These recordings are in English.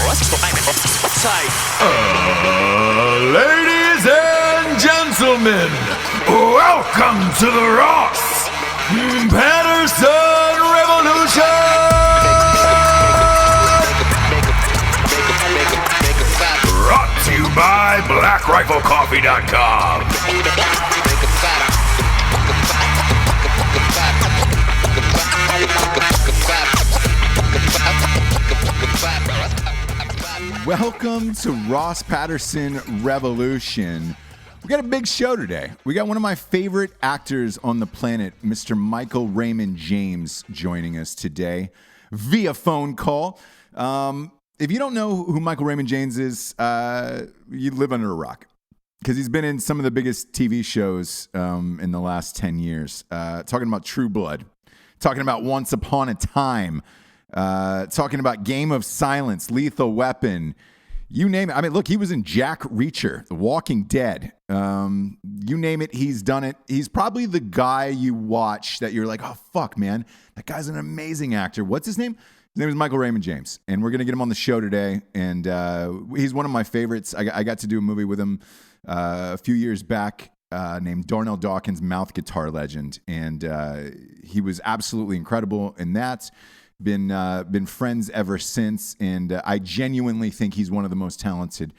Ladies and gentlemen, welcome to the Ross Patterson Revolution! Brought to you by BlackRifleCoffee.com. Welcome to Ross Patterson Revolution. We got a big show today. We got one of my favorite actors on the planet, Mr. Michael Raymond James, joining us today via phone call. If you don't know who Michael Raymond James is, you live under a rock, because he's been in some of the biggest TV shows in the last 10 years. Talking about Trueblood, talking about Once Upon a Time, talking about Game of Silence, Lethal Weapon, you name it. I mean, look, he was in Jack Reacher, The Walking Dead. You name it, he's done it. He's probably the guy you watch that you're like, oh, fuck, man, that guy's an amazing actor. What's his name? His name is Michael Raymond James, and we're going to get him on the show today, and he's one of my favorites. I got to do a movie with him a few years back named Darnell Dawkins, Mouth Guitar Legend, and he was absolutely incredible in that. Been friends ever since, and I genuinely think he's one of the most talented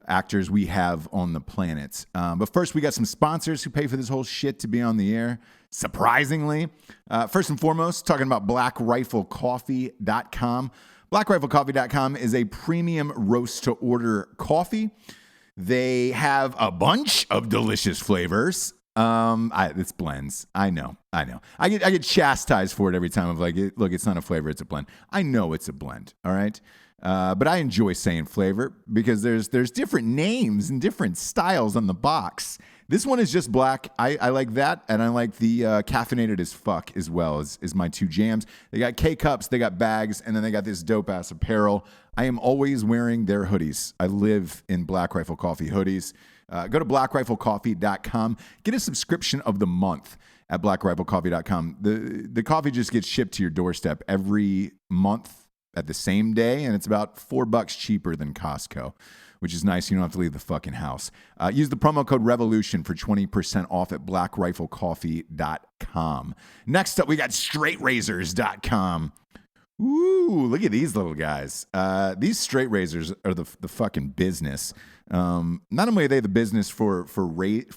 actors we have on the planet. But first, we got some sponsors who pay for this whole shit to be on the air, surprisingly. First and foremost, talking about BlackRifleCoffee.com. BlackRifleCoffee.com is a premium roast-to-order coffee. They have a bunch of delicious flavors. It's blends. I know. I get chastised for it every time. Of like, look, it's not a flavor, it's a blend. I know it's a blend. All right. But I enjoy saying flavor because there's different names and different styles on the box. This one is just black. I like that, and I like the caffeinated as fuck as well is my two jams. They got K-cups, they got bags, and then they got this dope ass apparel. I am always wearing their hoodies. I live in Black Rifle Coffee hoodies. Go to blackriflecoffee.com. Get a subscription of the month at blackriflecoffee.com. The coffee just gets shipped to your doorstep every month at the same day, and it's about $4 cheaper than Costco, which is nice. You don't have to leave the fucking house. Use the promo code REVOLUTION for 20% off at blackriflecoffee.com. Next up, we got straightrazors.com. Ooh, look at these little guys. These straight razors are the fucking business. Not only are they the business for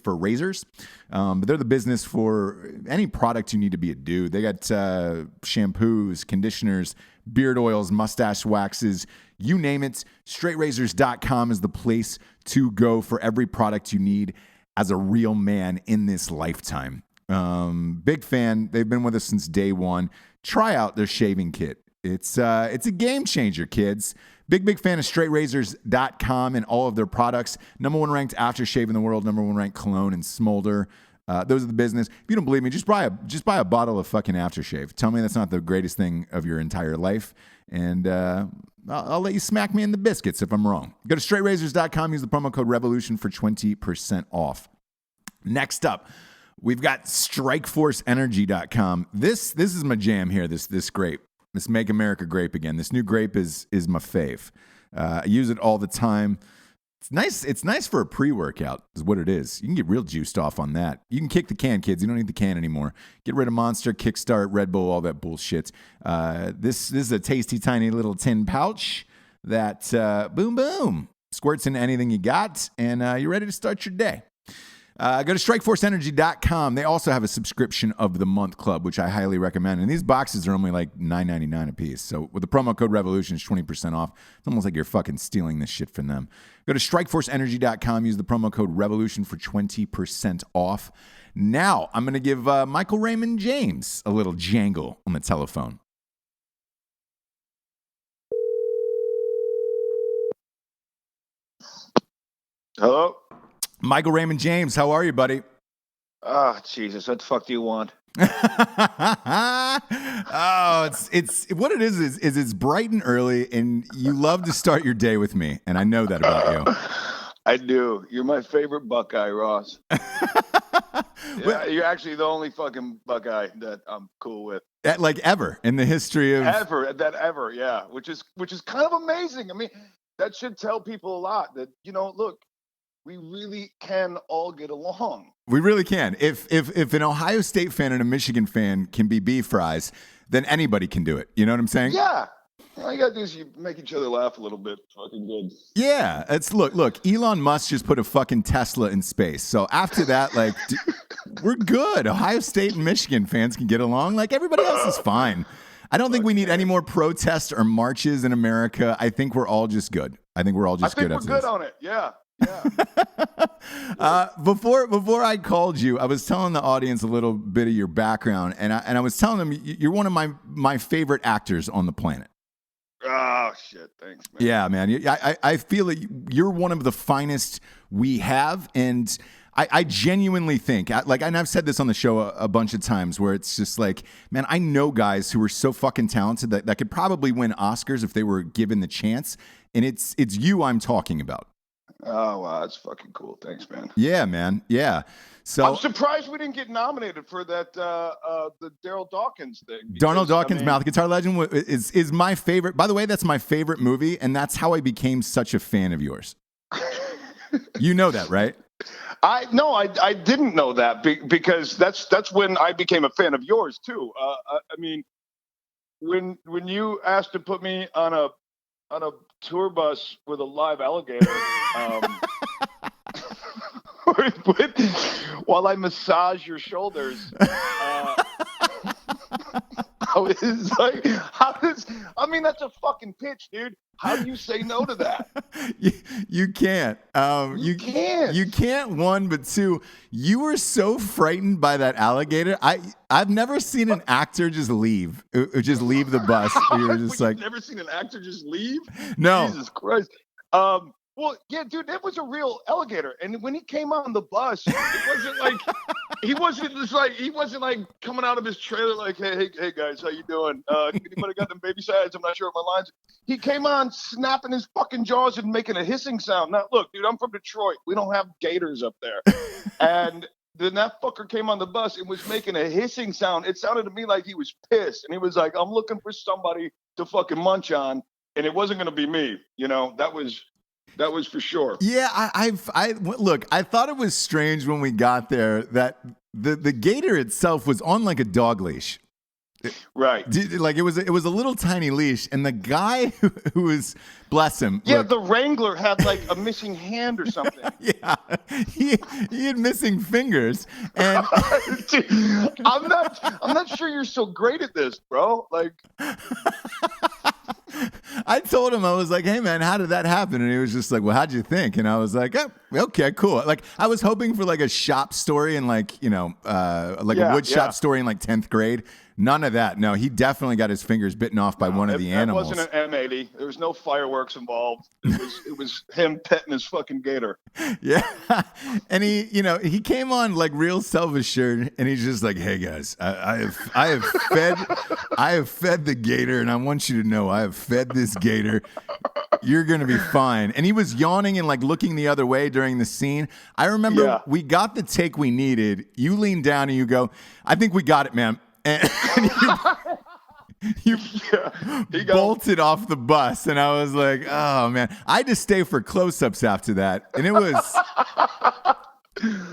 razors, but they're the business for any product you need to be a dude. They got shampoos, conditioners, beard oils, mustache waxes, you name it. Straightrazors.com is the place to go for every product you need as a real man in this lifetime. Big fan. They've been with us since day one. Try out their shaving kit. It's a game changer, kids. Big fan of straightrazors.com and all of their products. Number one ranked aftershave in the world. Number one ranked cologne and smolder. Those are the business. If you don't believe me, just buy a bottle of fucking aftershave. Tell me that's not the greatest thing of your entire life, and I'll let you smack me in the biscuits if I'm wrong. Go to straightrazors.com. Use the promo code REVOLUTION for 20% off. Next up, we've got strikeforceenergy.com. This is my jam here, this grape. This Make America Grape Again. This new grape is my fave. I use it all the time. It's nice for a pre-workout is what it is. You can get real juiced off on that. You can kick the can, kids. You don't need the can anymore. Get rid of Monster, Kickstart, Red Bull, all that bullshit. This is a tasty, tiny little tin pouch that, boom, squirts into anything you got, and you're ready to start your day. Go to strikeforceenergy.com. They also have a subscription of the month club, which I highly recommend. And these boxes are only like $9.99 a piece. So with the promo code REVOLUTION, it's 20% off. It's almost like you're fucking stealing this shit from them. Go to strikeforceenergy.com. Use the promo code REVOLUTION for 20% off. Now, I'm going to give Michael Raymond James a little jangle on the telephone. Hello? Michael Raymond James, how are you, buddy? Oh, Jesus, what the fuck do you want? It's what it is it's bright and early, and you love to start your day with me, and I know that about you. I do. You're my favorite Buckeye, Ross. Yeah, you're actually the only fucking Buckeye that I'm cool with. Like ever in the history of Ever, yeah. Which is kind of amazing. I mean, that should tell people a lot that, look, we really can all get along. We really can. If an Ohio State fan and a Michigan fan can be beef fries, then anybody can do it. You know what I'm saying? Yeah. All you gotta do is you make each other laugh a little bit. Fucking good. Yeah. It's look. Elon Musk just put a fucking Tesla in space. So after that, like, we're good. Ohio State and Michigan fans can get along. Like everybody else is fine. I don't think we need any more protests or marches in America. I think we're all just good. I think we're good on it. Yeah. Before I called you, I was telling the audience a little bit of your background, and I was telling them you're one of my favorite actors on the planet. Oh shit! Thanks, man. Yeah, man. I feel that you're one of the finest we have, and I genuinely think, and I've said this on the show a bunch of times, where it's just like, man, I know guys who are so fucking talented that could probably win Oscars if they were given the chance, and it's you I'm talking about. Oh wow, that's fucking cool. Thanks, man. Yeah, man. Yeah. So I'm surprised we didn't get nominated for that the Daryl Dawkins thing. Darnell Dawkins, Mouth Guitar Legend, is my favorite. By the way, that's my favorite movie, and that's how I became such a fan of yours. You know that, right? I didn't know that because that's when I became a fan of yours too. I mean, when you asked to put me on a tour bus with a live alligator. While I massage your shoulders, I was like, that's a fucking pitch, dude. How do you say no to that? You can't. You can't. You can't, one, but two, you were so frightened by that alligator. I've never seen an actor just leave the bus. You were just like, you've never seen an actor just leave? No. Jesus Christ. Well, yeah, dude, that was a real alligator. And when he came on the bus, it wasn't like he wasn't like coming out of his trailer like, hey guys, how you doing? Anybody got them baby sides? I'm not sure what my lines. He came on snapping his fucking jaws and making a hissing sound. Now, look, dude, I'm from Detroit. We don't have gators up there. And then that fucker came on the bus and was making a hissing sound. It sounded to me like he was pissed. And he was like, I'm looking for somebody to fucking munch on. And it wasn't going to be me. That was for sure. Yeah, I look, I thought it was strange when we got there that the gator itself was on like a dog leash. Right. Like it was a little tiny leash, and the guy who was, bless him. Yeah, look, the wrangler had like a missing hand or something. Yeah, he had missing fingers, and dude, I'm not sure you're so great at this, bro. Like. I told him, I was like, hey man, how did that happen? And he was just like, well, how'd you think? And I was like, oh, okay, cool. Like I was hoping for like a shop story and like, a wood shop story in like 10th grade. None of that. No, he definitely got his fingers bitten off by one of the animals. It wasn't an M80. There was no fireworks involved. It was him petting his fucking gator. Yeah. And he came on like real self-assured, and he's just like, hey guys, I have fed the gator, and I want you to know I have fed this gator. You're going to be fine. And he was yawning and like looking the other way during the scene. I remember we got the take we needed. You leaned down and you go, I think we got it, man. And you bolted off the bus, and I was like, oh man. I had to stay for close-ups after that. And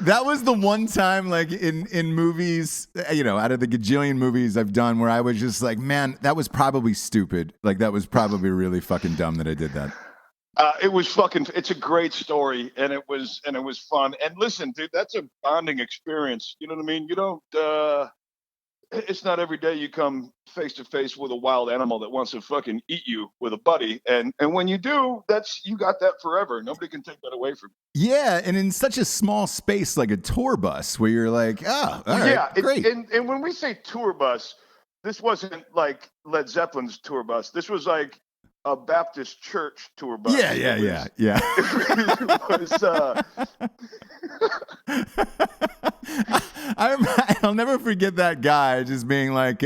that was the one time like in movies, out of the gajillion movies I've done, where I was just like, man, that was probably stupid. Like that was probably really fucking dumb that I did that. It's a great story, and it was fun. And listen, dude, that's a bonding experience. You know what I mean? You don't, it's not every day you come face to face with a wild animal that wants to fucking eat you with a buddy. And when you do, you got that forever. Nobody can take that away from you. Yeah. And in such a small space, like a tour bus, where you're like, oh, all right, great. And when we say tour bus, this wasn't like Led Zeppelin's tour bus. This was like a Baptist church tour bus. Yeah. I'll never forget that guy just being like,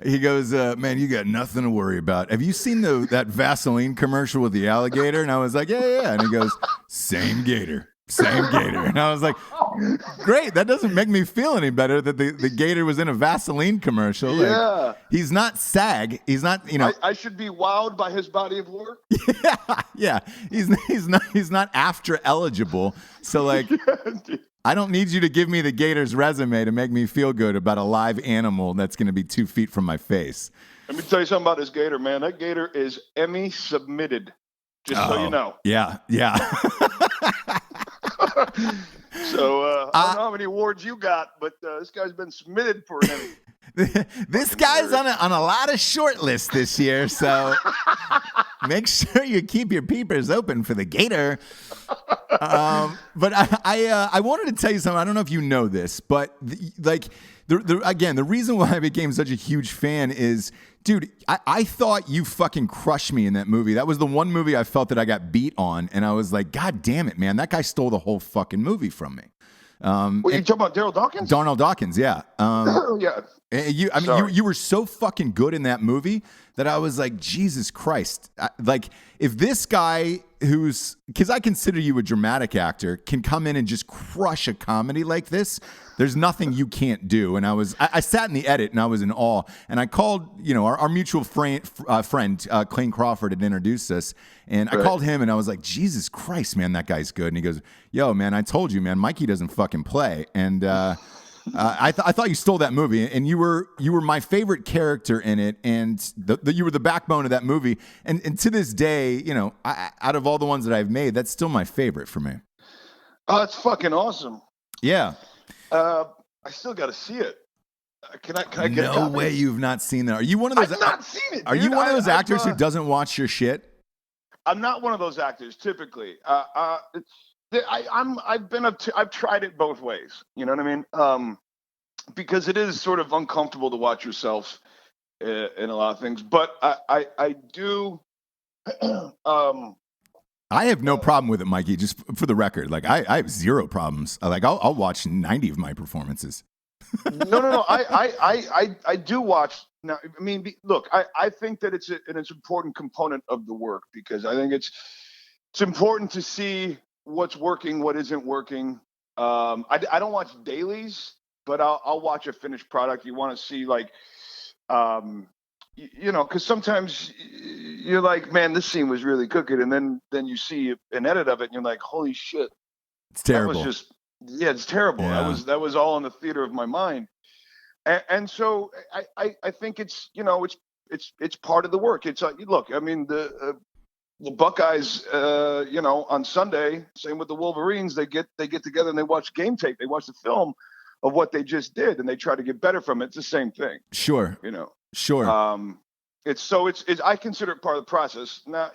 he goes, man, you got nothing to worry about. Have you seen that Vaseline commercial with the alligator? And I was like, yeah. And he goes, same gator. Same gator. And I was like, great. That doesn't make me feel any better that the gator was in a Vaseline commercial. Like, he's not SAG. He's not, you know. I should be wowed by his body of work. Yeah. He's not after eligible. So like, I don't need you to give me the gator's resume to make me feel good about a live animal that's going to be 2 feet from my face. Let me tell you something about this gator, man. That gator is Emmy submitted. Just so you know. Yeah. So I don't know how many awards you got, but this guy's been submitted for an Emmy. This guy's on a lot of short lists this year, so make sure you keep your peepers open for the gator. But I wanted to tell you something. I don't know if you know this, but the reason why I became such a huge fan is, dude, I thought you fucking crushed me in that movie. That was the one movie I felt that I got beat on, and I was like, God damn it, man, that guy stole the whole fucking movie from me. Wait, you talking about Daryl Dawkins? Darnell Dawkins, yeah. Yeah. You were so fucking good in that movie that I was like, Jesus Christ. If this guy because I consider you a dramatic actor, can come in and just crush a comedy like this, there's nothing you can't do. And I sat in the edit and I was in awe. And I called, our mutual friend, Clayne Crawford, had introduced us. And I called him and I was like, Jesus Christ, man, that guy's good. And he goes, yo, man, I told you, man, Mikey doesn't fucking play. And I thought you stole that movie, and you were my favorite character in it, and you were the backbone of that movie. And to this day, out of all the ones that I've made, that's still my favorite for me. Oh, it's fucking awesome. Yeah. I still got to see it. Can I get no a copy? way you've not seen that. Are you one of those? I've not seen it. Are you one of those actors who doesn't watch your shit? I'm not one of those actors typically. I've tried it both ways. You know what I mean? Because it is sort of uncomfortable to watch yourself in a lot of things. But I do. I have no problem with it, Mikey. Just for the record, like I have zero problems. Like I'll watch 90 of my performances. No. I do watch. Now, I mean, look, I think that it's an important component of the work, because I think it's important to see what's working, what isn't working. I don't watch dailies, but I'll watch a finished product. You want to see, like, because sometimes you're like, man, this scene was really cooking, and then you see an edit of it, and you're like, holy shit, it's terrible. That was just, it's terrible. Yeah. That was all in the theater of my mind. And so I think it's it's part of the work. It's look, I mean, the Buckeyes, on Sunday, same with the Wolverines, they get together and they watch game tape. They watch the film of what they just did, and they try to get better from it. It's the same thing. Sure. Sure. It's I consider it part of the process. Now,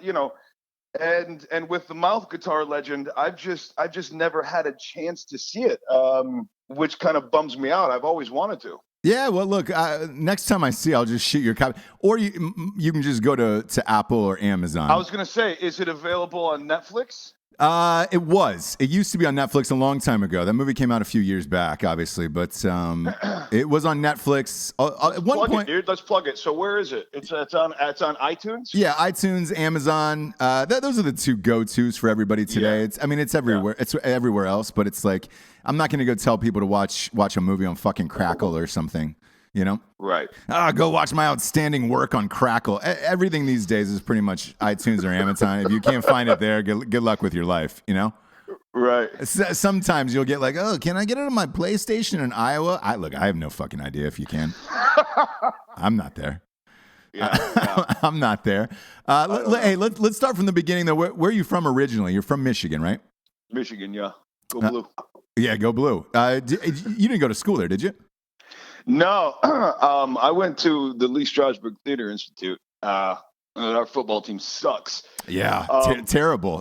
and with the mouth guitar legend, I've just never had a chance to see it, which kind of bums me out. I've always wanted to. Yeah, well, look, next time I see you, I'll just shoot your copy. Or you can just go to Apple or Amazon. I was going to say, is it available on Netflix? It was. It used to be on Netflix a long time ago. That movie came out a few years back, obviously, but it was on Netflix. At one point, dude. Let's plug it. So where is it? It's on iTunes? Yeah, iTunes, Amazon. Those are the two go-tos for everybody today. Yeah. It's everywhere. Yeah. It's everywhere else, but it's like, I'm not going to go tell people to watch a movie on fucking Crackle or something, Right. Go watch my outstanding work on Crackle. Everything these days is pretty much iTunes or Amazon. If you can't find it there, good luck with your life, Right. Sometimes you'll get like, oh, can I get it on my PlayStation in Iowa? I have no fucking idea if you can. I'm not there. Yeah. I'm not there. Hey, let's start from the beginning, though. Where are you from originally? You're from Michigan, right? Michigan, yeah. Go Blue. Yeah, go Blue. You didn't go to school there, did you? No. I went to the Lee Strasberg Theater Institute. Our football team sucks. Yeah, terrible.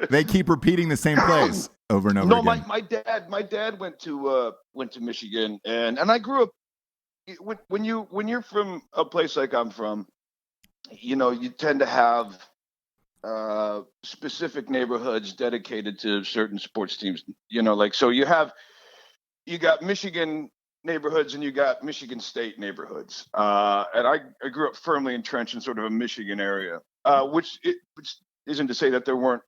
They keep repeating the same plays over and over again. No, my dad went to Michigan, and I grew up. When you're from a place like I'm from, you tend to have specific neighborhoods dedicated to certain sports teams. So you got Michigan neighborhoods and you got Michigan State neighborhoods. And I grew up firmly entrenched in sort of a Michigan area, which isn't to say that there weren't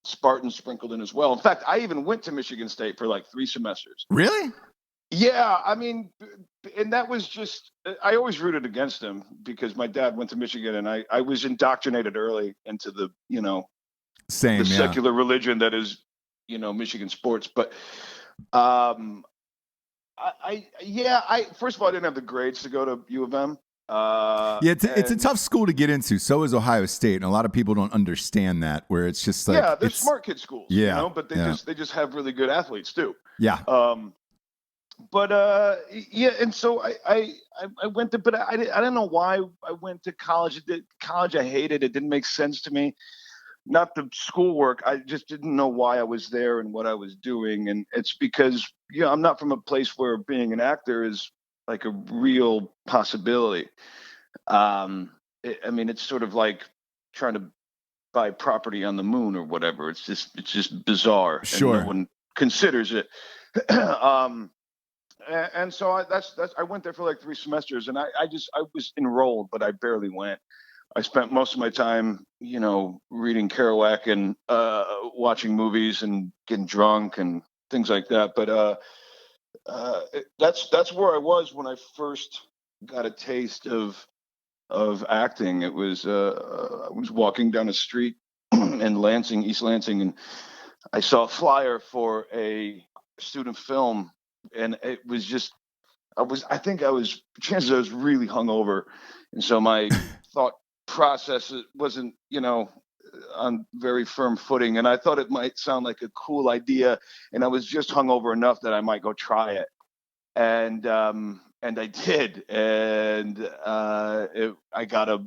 Spartans sprinkled in as well. In fact, I even went to Michigan State for like 3 semesters. Really? Yeah, I mean, and that was just, I always rooted against him because my dad went to Michigan, and I was indoctrinated early into the, Same, the secular religion that is, Michigan sports. But I first of all, I didn't have the grades to go to U of M. It's a tough school to get into. So is Ohio State, and a lot of people don't understand that. Where it's just like they're smart kid schools, but they just have really good athletes too. Yeah. And so I went to, but I don't know why I went to college. College I hated. It didn't make sense to me. Not the schoolwork. I just didn't know why I was there and what I was doing. And it's because I'm not from a place where being an actor is like a real possibility. It's sort of like trying to buy property on the moon or whatever. It's just bizarre. Sure. And no one considers it. And so I went there for like 3 semesters, and I was enrolled, but I barely went. I spent most of my time, reading Kerouac and watching movies and getting drunk and things like that. But that's where I was when I first got a taste of acting. It was I was walking down a street in Lansing, East Lansing, and I saw a flyer for a student film, and it was just chances I was really hungover, and so my thought process wasn't on very firm footing, and I thought it might sound like a cool idea, and I was just hungover enough that I might go try it, and I did, and I got a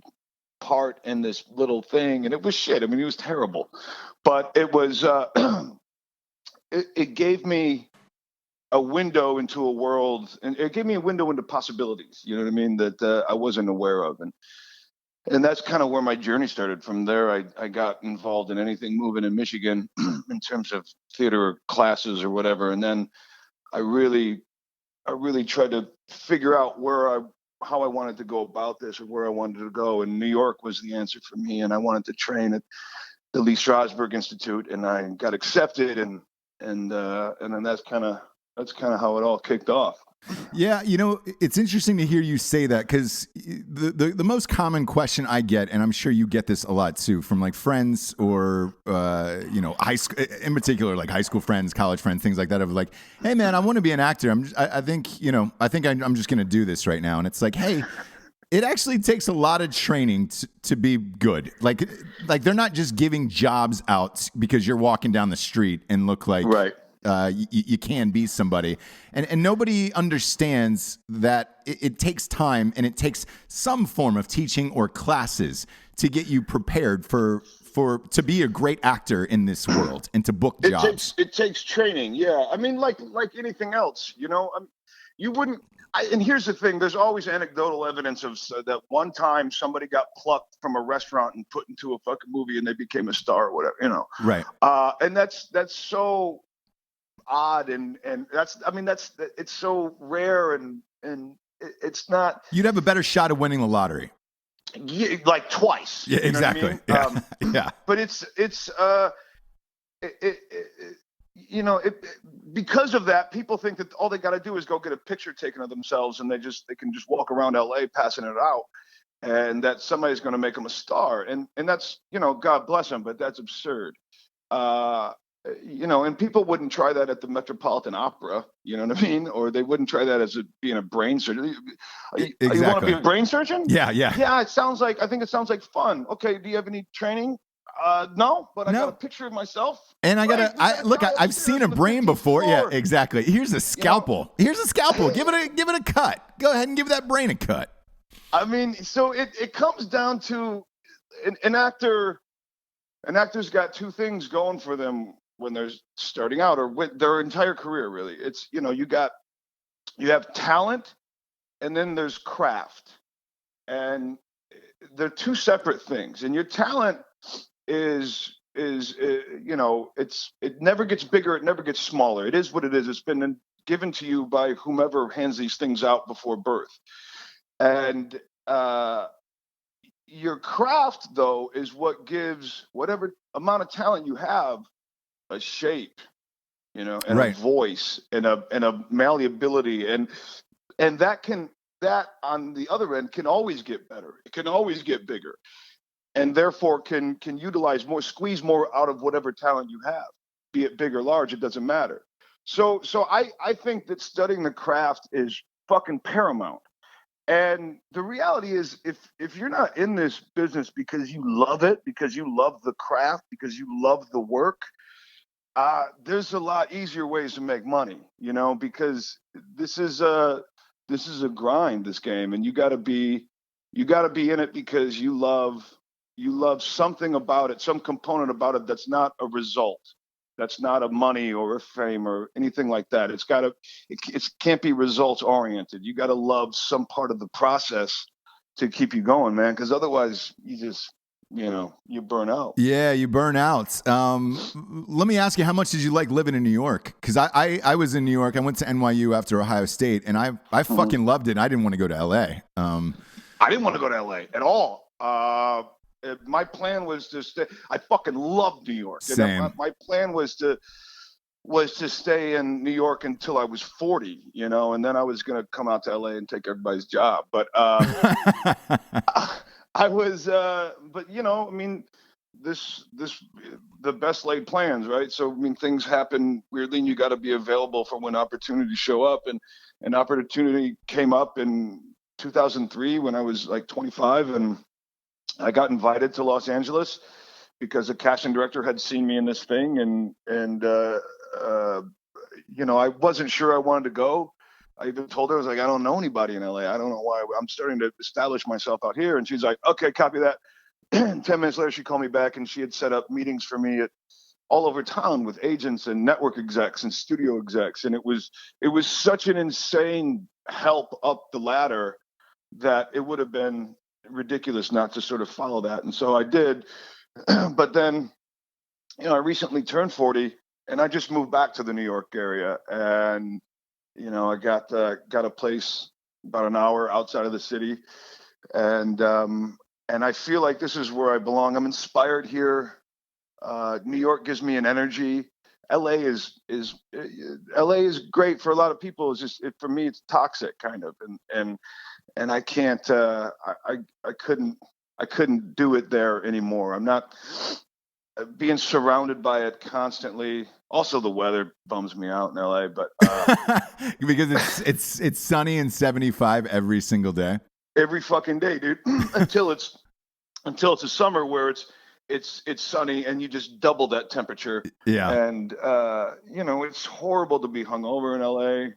part in this little thing, and it was shit. I mean, it was terrible, but it was it gave me a window into a world, and it gave me a window into possibilities, you know what I mean, that I wasn't aware of. And that's kind of where my journey started. From there, I got involved in anything moving in Michigan in terms of theater classes or whatever. And then I really tried to figure out how I wanted to go about this, or where I wanted to go. And New York was the answer for me. And I wanted to train at the Lee Strasberg Institute, and I got accepted. And then that's kind of how it all kicked off. Yeah, it's interesting to hear you say that, because the most common question I get, and I'm sure you get this a lot too, from like friends or high school, in particular, like high school friends, college friends, things like that, of like, hey man, I want to be an actor. I think I'm just going to do this right now. And it's like, hey, it actually takes a lot of training to be good. Like they're not just giving jobs out because you're walking down the street and look like right. You can be somebody, and nobody understands that it takes time, and it takes some form of teaching or classes to get you prepared to be a great actor in this world and to book jobs. It takes training. Yeah. I mean, like anything else, you wouldn't. And here's the thing: there's always anecdotal evidence of that one time somebody got plucked from a restaurant and put into a fucking movie, and they became a star or whatever, Right. And that's so odd, and it's so rare, and it's not. You'd have a better shot of winning the lottery. Yeah, like twice. Yeah, exactly. You know what I mean? Yeah. But it's it because of that, people think that all they got to do is go get a picture taken of themselves, and they can just walk around LA passing it out, and that somebody's going to make them a star, and that's, God bless them, but that's absurd. And people wouldn't try that at the Metropolitan Opera, you know what I mean? Or they wouldn't try that as being a brain surgeon. Exactly. You want to be a brain surgeon? Yeah. Yeah, I think it sounds like fun. Okay, do you have any training? No, but I got a picture of myself. And I've seen a brain before. Yeah, exactly. Here's a scalpel. Here's a scalpel. Give it a cut. Go ahead and give that brain a cut. I mean, so it comes down to an actor. An actor's got 2 things going for them when they're starting out, or with their entire career, really. It's, you have talent, and then there's craft, and they're 2 separate things. And your talent is it never gets bigger, it never gets smaller. It is what it is. It's been given to you by whomever hands these things out before birth, and your craft, though, is what gives whatever amount of talent you have a shape, and a voice and a malleability, and that on the other end can always get better. It can always get bigger, and therefore can utilize more, squeeze more out of whatever talent you have, be it big or large. It doesn't matter. So I think that studying the craft is fucking paramount. And the reality is, if you're not in this business because you love it, because you love the craft, because you love the work, there's a lot easier ways to make money, because this is a grind, this game, and you got to be in it because you love something about it, some component about it that's not a result. That's not a money or a fame or anything like that. It can't be results oriented. You got to love some part of the process to keep you going, man. Because otherwise, you just, you burn out. Yeah, you burn out. Let me ask you, how much did you like living in New York? Because I was in New York. I went to NYU after Ohio State, and I fucking loved it. And I didn't want to go to LA. I didn't want to go to LA at all. My plan was to stay. I fucking loved New York. Same. My plan was to stay in New York until I was 40, and then I was going to come out to LA and take everybody's job. But I was, this the best laid plans, right? So things happen weirdly, and you got to be available for when opportunities show up. And an opportunity came up in 2003 when I was like 25, and I got invited to Los Angeles because a casting director had seen me in this thing, and I wasn't sure I wanted to go. I even told her, I was like, I don't know anybody in LA. I don't know why. I'm starting to establish myself out here. And she's like, okay, copy that. 10 minutes later, she called me back, and she had set up meetings for me all over town with agents and network execs and studio execs. And it was such an insane help up the ladder that it would have been ridiculous not to sort of follow that. And so I did. But then, I recently turned 40, and I just moved back to the New York area, and I got a place about an hour outside of the city, and I feel like this is where I belong. I'm inspired here. New York gives me an energy. LA is great for a lot of people. It's just for me, it's toxic kind of, and I can't. I couldn't do it there anymore. I'm not being surrounded by it constantly. Also, the weather bums me out in LA, but because it's sunny and 75 every single day. Every fucking day, dude. until it's a summer where it's sunny and you just double that temperature. Yeah. And it's horrible to be hungover in LA.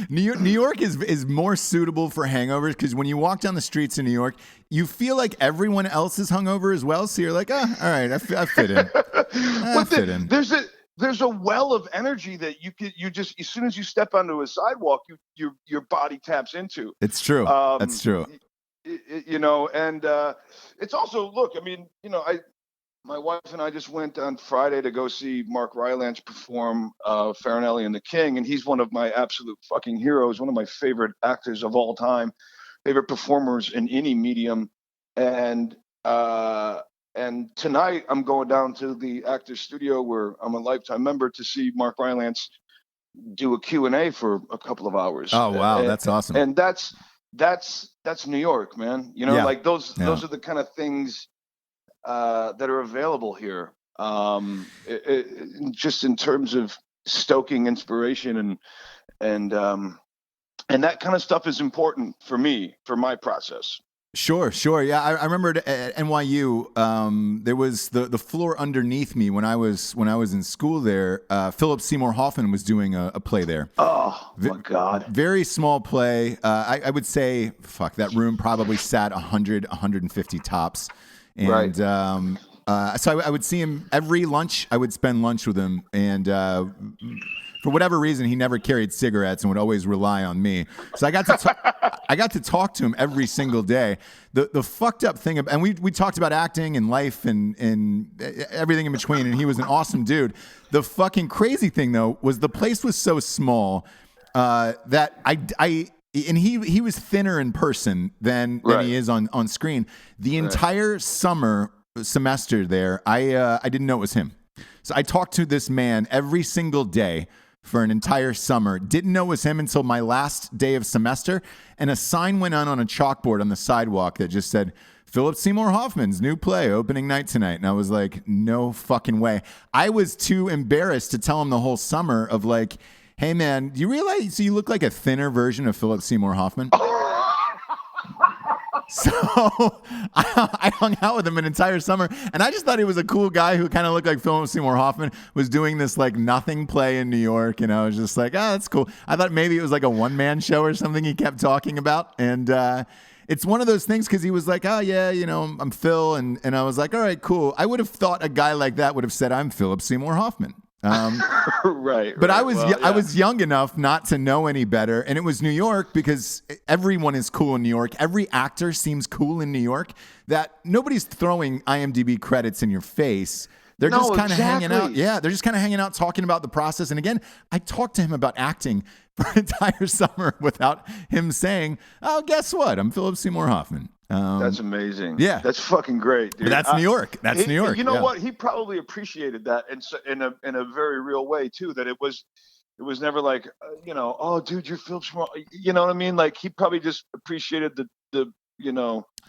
New York is more suitable for hangovers, because when you walk down the streets in New York, you feel like everyone else is hungover as well. So you're like, all right, I fit in. I fit in. There's a well of energy that you just, as soon as you step onto a sidewalk, your body taps into. It's true. That's true. And it's also, look, my wife and I just went on Friday to go see Mark Rylance perform Farinelli and the King, and he's one of my absolute fucking heroes, one of my favorite actors of all time, favorite performers in any medium. And tonight I'm going down to the Actors Studio, where I'm a lifetime member, to see Mark Rylance do a Q&A for a couple of hours. Oh, wow. That's awesome. And that's New York, man. Like those are the kind of things that are available here. Just in terms of stoking inspiration and that kind of stuff is important for me, for my process. Sure. Yeah, I remember at NYU, there was the floor underneath me when I was in school there. Philip Seymour Hoffman was doing a play there. Oh my God! Very small play. I would say, that room probably sat 100, 150 tops. And right. So I would see him every lunch. I would spend lunch with him, and for whatever reason, he never carried cigarettes and would always rely on me. So I got to talk to him every single day. The fucked up thing, and we talked about acting and life and everything in between, and he was an awesome dude. The fucking crazy thing, though, was the place was so small that and he was thinner in person than he is on screen. The entire semester there, I didn't know it was him. So I talked to this man every single day for an entire summer. Didn't know it was him until my last day of semester, and a sign went on a chalkboard on the sidewalk that just said, Philip Seymour Hoffman's new play opening night tonight. And I was like, no fucking way. I was too embarrassed to tell him the whole summer of like, hey man, do you realize you look like a thinner version of Philip Seymour Hoffman? So I hung out with him an entire summer, and I just thought he was a cool guy who kind of looked like Philip Seymour Hoffman, was doing this like nothing play in New York, and I was just like, that's cool. I thought maybe it was like a one-man show or something he kept talking about, and it's one of those things because he was like, oh yeah, I'm Phil, and I was like, all right, cool. I would have thought a guy like that would have said, I'm Philip Seymour Hoffman. Right. But I was young enough not to know any better, and it was New York because everyone is cool in New York. Every actor seems cool in New York. That nobody's throwing IMDb credits in your face. They're just kind of hanging out. Yeah, they're just kind of hanging out, talking about the process. And again, I talked to him about acting for an entire summer without him saying, "Oh, guess what? I'm Philip Seymour Hoffman." That's amazing. Yeah, that's fucking great, dude. But that's New York. That's New York. You know what? He probably appreciated that in a very real way too. That it was never like oh, dude, you're Philip Seymour. You know what I mean? Like he probably just appreciated the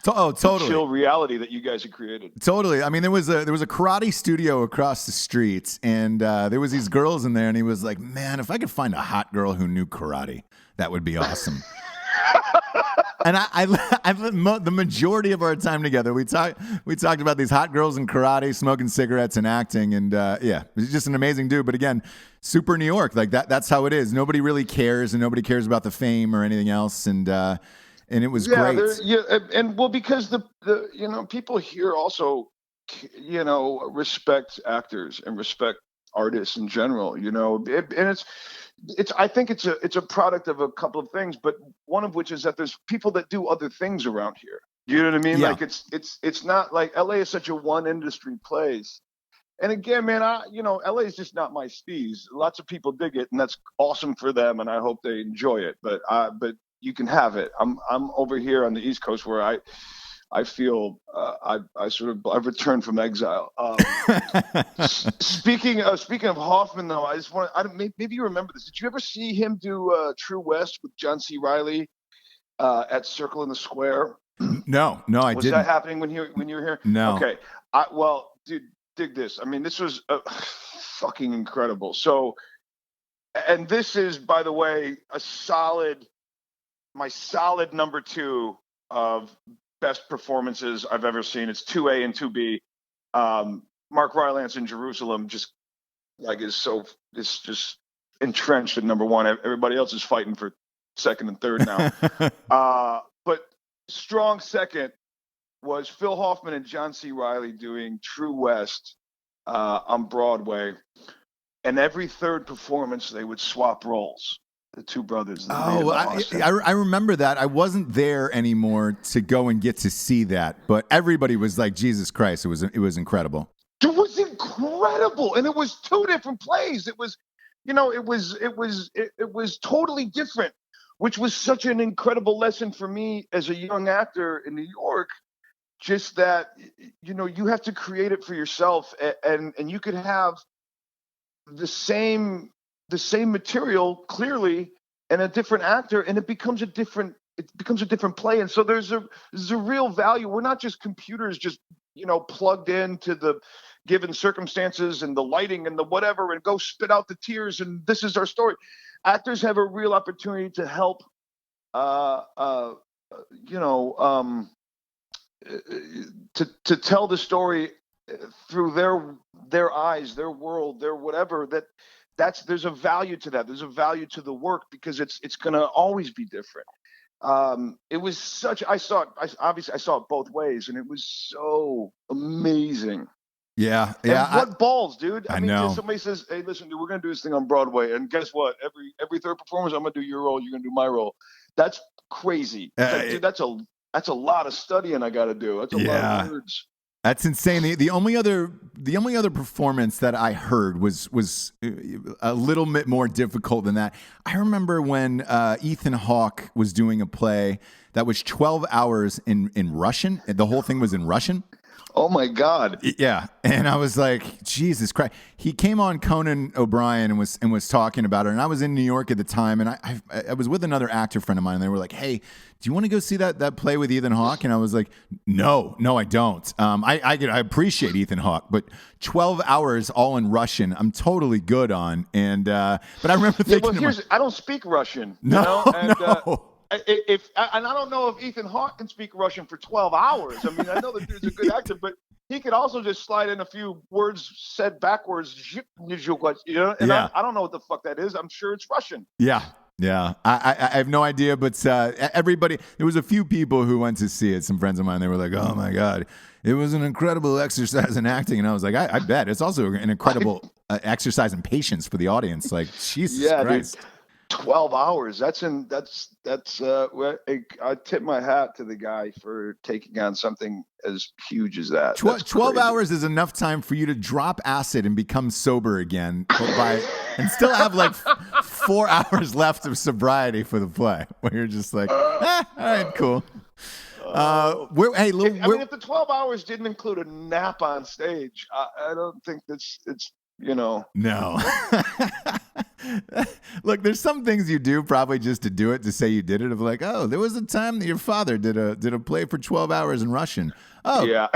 totally chill reality that you guys had created. Totally. I mean, there was a karate studio across the street, and there was these girls in there, and he was like, man, if I could find a hot girl who knew karate, that would be awesome. And I the majority of our time together, we talked about these hot girls in karate, smoking cigarettes, and acting, and he's just an amazing dude. But again, super New York, like that. That's how it is. Nobody really cares, and nobody cares about the fame or anything else, and it was great. And well, because the people here also, respect actors and respect artists in general, and I think it's a product of a couple of things, but one of which is that there's people that do other things around here. You know what I mean? Yeah. Like it's not like LA is such a one industry place. And again, man, LA is just not my steez. Lots of people dig it, and that's awesome for them, and I hope they enjoy it. But you can have it. I'm over here on the East Coast where I feel I've returned from exile. Speaking of Hoffman, though, I just want maybe you remember this. Did you ever see him do True West with John C. Reilly at Circle in the Square? No, I didn't. Was that happening when you were here? No. Okay. Dude, dig this. I mean, this was fucking incredible. So, and this is, by the way, my solid number 2 of best performances I've ever seen. It's 2A and 2B. Mark Rylance in Jerusalem just it's just entrenched at number 1. Everybody else is fighting for second and third now. But strong second was Phil Hoffman and John C. Reilly doing True West on Broadway. And every third performance, they would swap roles. The two brothers. I remember that. I wasn't there anymore to go and get to see that, but everybody was like, Jesus Christ, it was incredible. It was incredible, and it was 2 different plays. It was, it was totally different, which was such an incredible lesson for me as a young actor in New York. Just that, you have to create it for yourself, and you could have the same material clearly and a different actor, and it becomes a different play. And so there's a real value. We're not just computers just plugged into the given circumstances and the lighting and the whatever and go spit out the tears and this is our story. Actors have a real opportunity to help to tell the story through their eyes, their world, their whatever. There's a value to that. There's a value to the work because it's going to always be different. It was I saw it both ways, and it was so amazing. Yeah. And what balls, dude! I mean, know. Somebody says, "Hey, listen, dude, we're going to do this thing on Broadway, and guess what? Every third performance, I'm going to do your role. You're going to do my role." That's crazy. Dude, that's a lot of studying I got to do. That's a lot of words. That's insane. The only other performance that I heard was a little bit more difficult than that. I remember when Ethan Hawke was doing a play that was 12 hours in Russian. The whole thing was in Russian. Oh my God! Yeah, and I was like, Jesus Christ. He came on Conan O'Brien and was talking about it. And I was in New York at the time, and I was with another actor friend of mine, and they were like, "Hey, do you want to go see that play with Ethan Hawke?" And I was like, "No, I don't. I appreciate Ethan Hawke, but 12 hours all in Russian, I'm totally good on." And but I remember thinking, I don't speak Russian. No, you know? And, no. And I don't know if Ethan Hawke can speak Russian for 12 hours. I mean, I know the dude's a good actor, but he could also just slide in a few words said backwards, you know. And Yeah. I don't know what the fuck that is. I'm sure it's Russian. Yeah. I have no idea, but everybody, there was a few people who went to see it. Some friends of mine, they were like, "Oh my God, it was an incredible exercise in acting." And I was like, I bet it's also an incredible exercise in patience for the audience. Like, Jesus Christ. Dude. 12 hours. That's I tip my hat to the guy for taking on something as huge as that. 12 hours is enough time for you to drop acid and become sober again and still have like 4 hours left of sobriety for the play, where you're just like, all right, cool. If the 12 hours didn't include a nap on stage, I don't think it's No. Look, there's some things you do probably just to do it, to say you did it. Of like, oh, there was a time that your father did a play for 12 hours in Russian. Oh, yeah.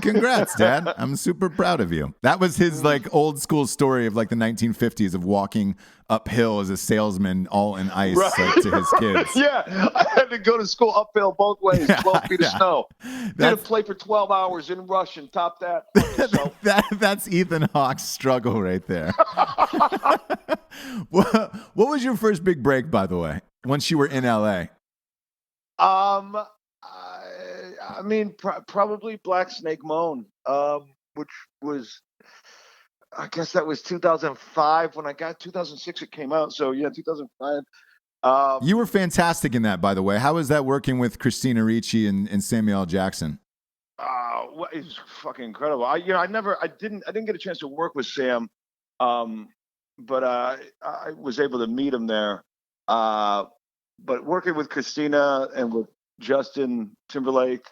Congrats, Dad. I'm super proud of you. That was his like old school story of like the 1950s of walking uphill as a salesman, all in ice, like, to his kids. Yeah, I had to go to school uphill both ways, 12 feet of snow. Did a play for 12 hours in Russian. Top that. That's Ethan Hawke's struggle right there. What was your first big break, by the way, once you were in LA? I mean, probably Black Snake Moan, which was, I guess that was 2005 when I got 2006. It came out. So yeah, 2005. You were fantastic in that, by the way. How was that working with Christina Ricci and Samuel L. Jackson? Well, it was fucking incredible. I didn't get a chance to work with Sam, but I was able to meet him there. But working with Christina and with Justin Timberlake,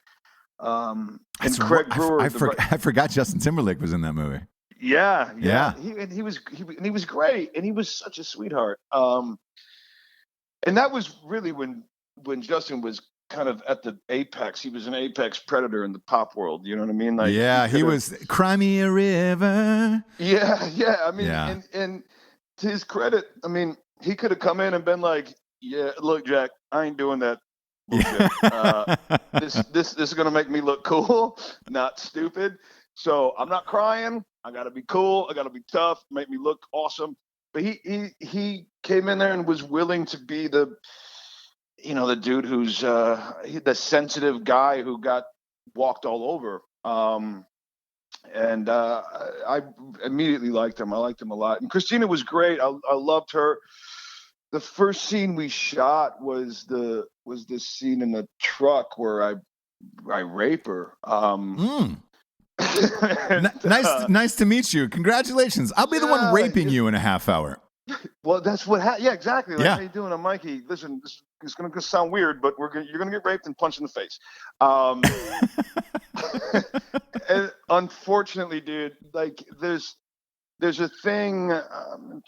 and Craig Brewer. I forgot Justin Timberlake was in that movie. Yeah. He was great, and he was such a sweetheart. And that was really when Justin was kind of at the apex. He was an apex predator in the pop world. You know what I mean? Like, yeah, he was. Cry me a river. Yeah. I mean, and to his credit, I mean, he could have come in and been like, "Yeah, look, Jack, I ain't doing that bullshit. This is gonna make me look cool, not stupid. So I'm not crying. I gotta be cool. I gotta be tough. Make me look awesome." But he came in there and was willing to be the dude who's the sensitive guy who got walked all over. And I immediately liked him. I liked him a lot. And Christina was great. I loved her. The first scene we shot was this scene in the truck where I rape her. Nice to meet you. Congratulations. I'll be the one raping you in a half hour. Well, that's what happened. Yeah, exactly. Like, how you doing? I'm Mikey. Listen, this is going to sound weird, but you're going to get raped and punched in the face. And unfortunately, dude, like there's a thing. I'm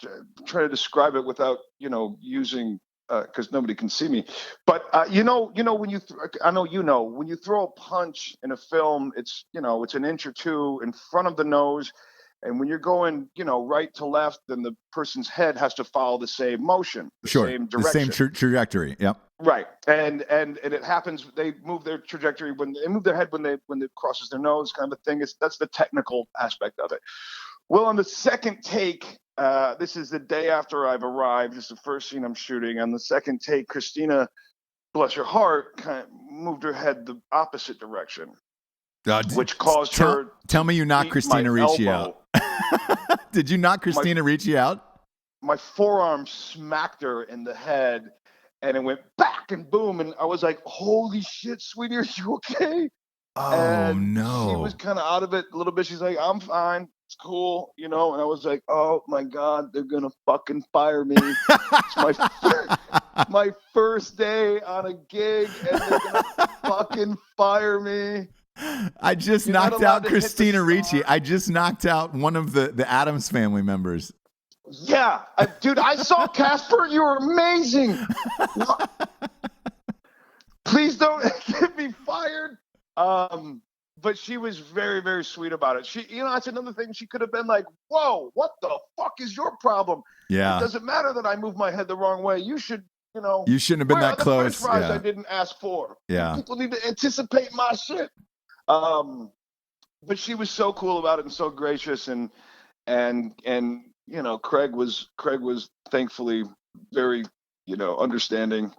trying to describe it without using because nobody can see me. But when you when you throw a punch in a film, it's it's an inch or two in front of the nose. And when you're going, right to left, then the person's head has to follow the same motion, same direction. The same trajectory. Yep. Right. And it happens. They move their trajectory when they move their head when it crosses their nose, kind of a thing. That's the technical aspect of it. Well, on the second take, this is the day after I've arrived. This is the first scene I'm shooting. On the second take, Christina, bless her heart, kind of moved her head the opposite direction. Which caused her. Tell me you knocked Christina Ricci out. Did you knock Christina Ricci out? My forearm smacked her in the head, and it went back and boom. And I was like, "Holy shit, sweetie, are you okay?" Oh and she no. was kind of out of it a little bit. She's like, I'm fine. It's cool, you know. And I was like, oh my God, they're gonna fucking fire me. It's my first day on a gig, and they're gonna fucking fire me. I just You're not knocked allowed out to hit the Christina Ricci. star. I just knocked out one of the Addams Family members. Yeah, dude, I saw Casper. You were amazing. Please don't get me fired. But she was very, very sweet about it. She, you know, that's another thing. She could have been like, "Whoa, what the fuck is your problem? Yeah. It doesn't matter that I move my head the wrong way. You should, you know, You shouldn't have been where that are the close. French fries Yeah. I didn't ask for. Yeah. People need to anticipate my shit." But she was so cool about it and so gracious, and you know, Craig was thankfully very, you know, understanding,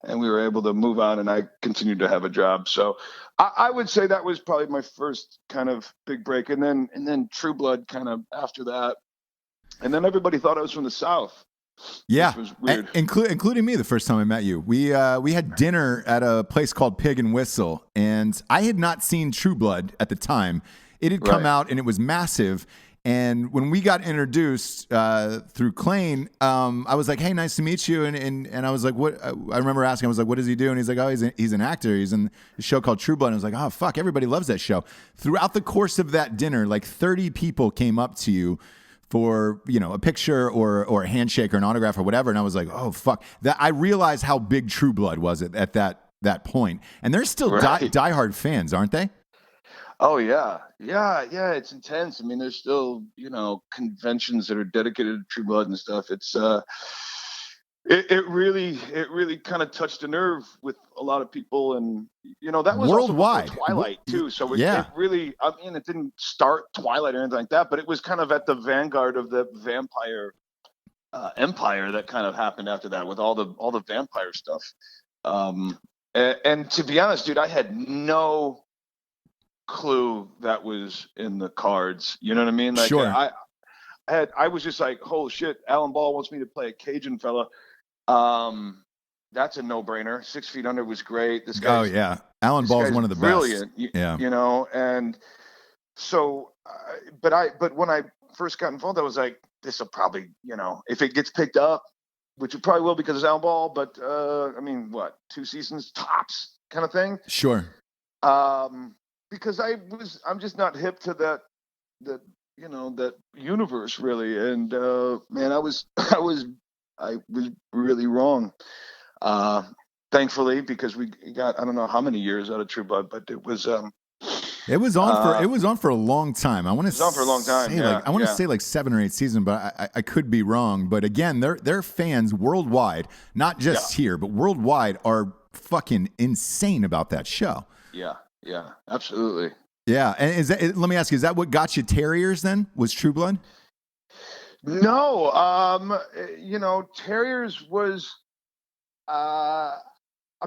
and we were able to move on, and I continued to have a job. So I would say that was probably my first kind of big break, and then Trueblood kind of after that, and then everybody thought I was from the South. Yeah, Which was weird. including me the first time I met you. We had dinner at a place called Pig and Whistle, and I had not seen Trueblood at the time. It had come Right. out, and it was massive. And when we got introduced through Klain, I was like, "Hey, nice to meet you." And I was like, "What?" I remember asking, I was like, "What does he do?" And he's like, "Oh, he's an actor. He's in a show called Trueblood." And I was like, "Oh, fuck, everybody loves that show." Throughout the course of that dinner, like 30 people came up to you for, you know, a picture or a handshake or an autograph or whatever. And I was like, "Oh, fuck." That I realized how big Trueblood was at that point. And they're still Right. diehard fans, aren't they? Oh yeah. It's intense. I mean, there's still, you know, conventions that are dedicated to Trueblood and stuff. It's it really kind of touched a nerve with a lot of people, and you know that was Worldwide. also before Twilight too. So Yeah. it really, I mean, it didn't start Twilight or anything like that, but it was kind of at the vanguard of the vampire empire that kind of happened after that with all the vampire stuff. And to be honest, dude, I had no clue that was in the cards. You know what I mean? Like, Sure. I was just like, holy shit, Alan Ball wants me to play a Cajun fella. That's a no-brainer. 6 Feet Under was great. This guy, Oh yeah, Alan Ball's one of the brilliant, best. Yeah. You know, and so, but when I first got involved, I was like, this will probably, you know, if it gets picked up, which it probably will because it's Alan Ball, but I mean, what, 2 seasons tops kind of thing. Sure. Because I'm just not hip to that you know, that universe really, and man, I was really wrong. Thankfully, because we got, I don't know how many years out of Trueblood, but it was on for a long time. I want to It was on for a long time, say yeah, like I want to yeah. say like 7 or 8 seasons, but I could be wrong. But again, their fans worldwide, not just here, but worldwide, are fucking insane about that show. Yeah, absolutely. Yeah, and let me ask you, is that what got you Terriers then? Was Trueblood? No, you know, Terriers was, I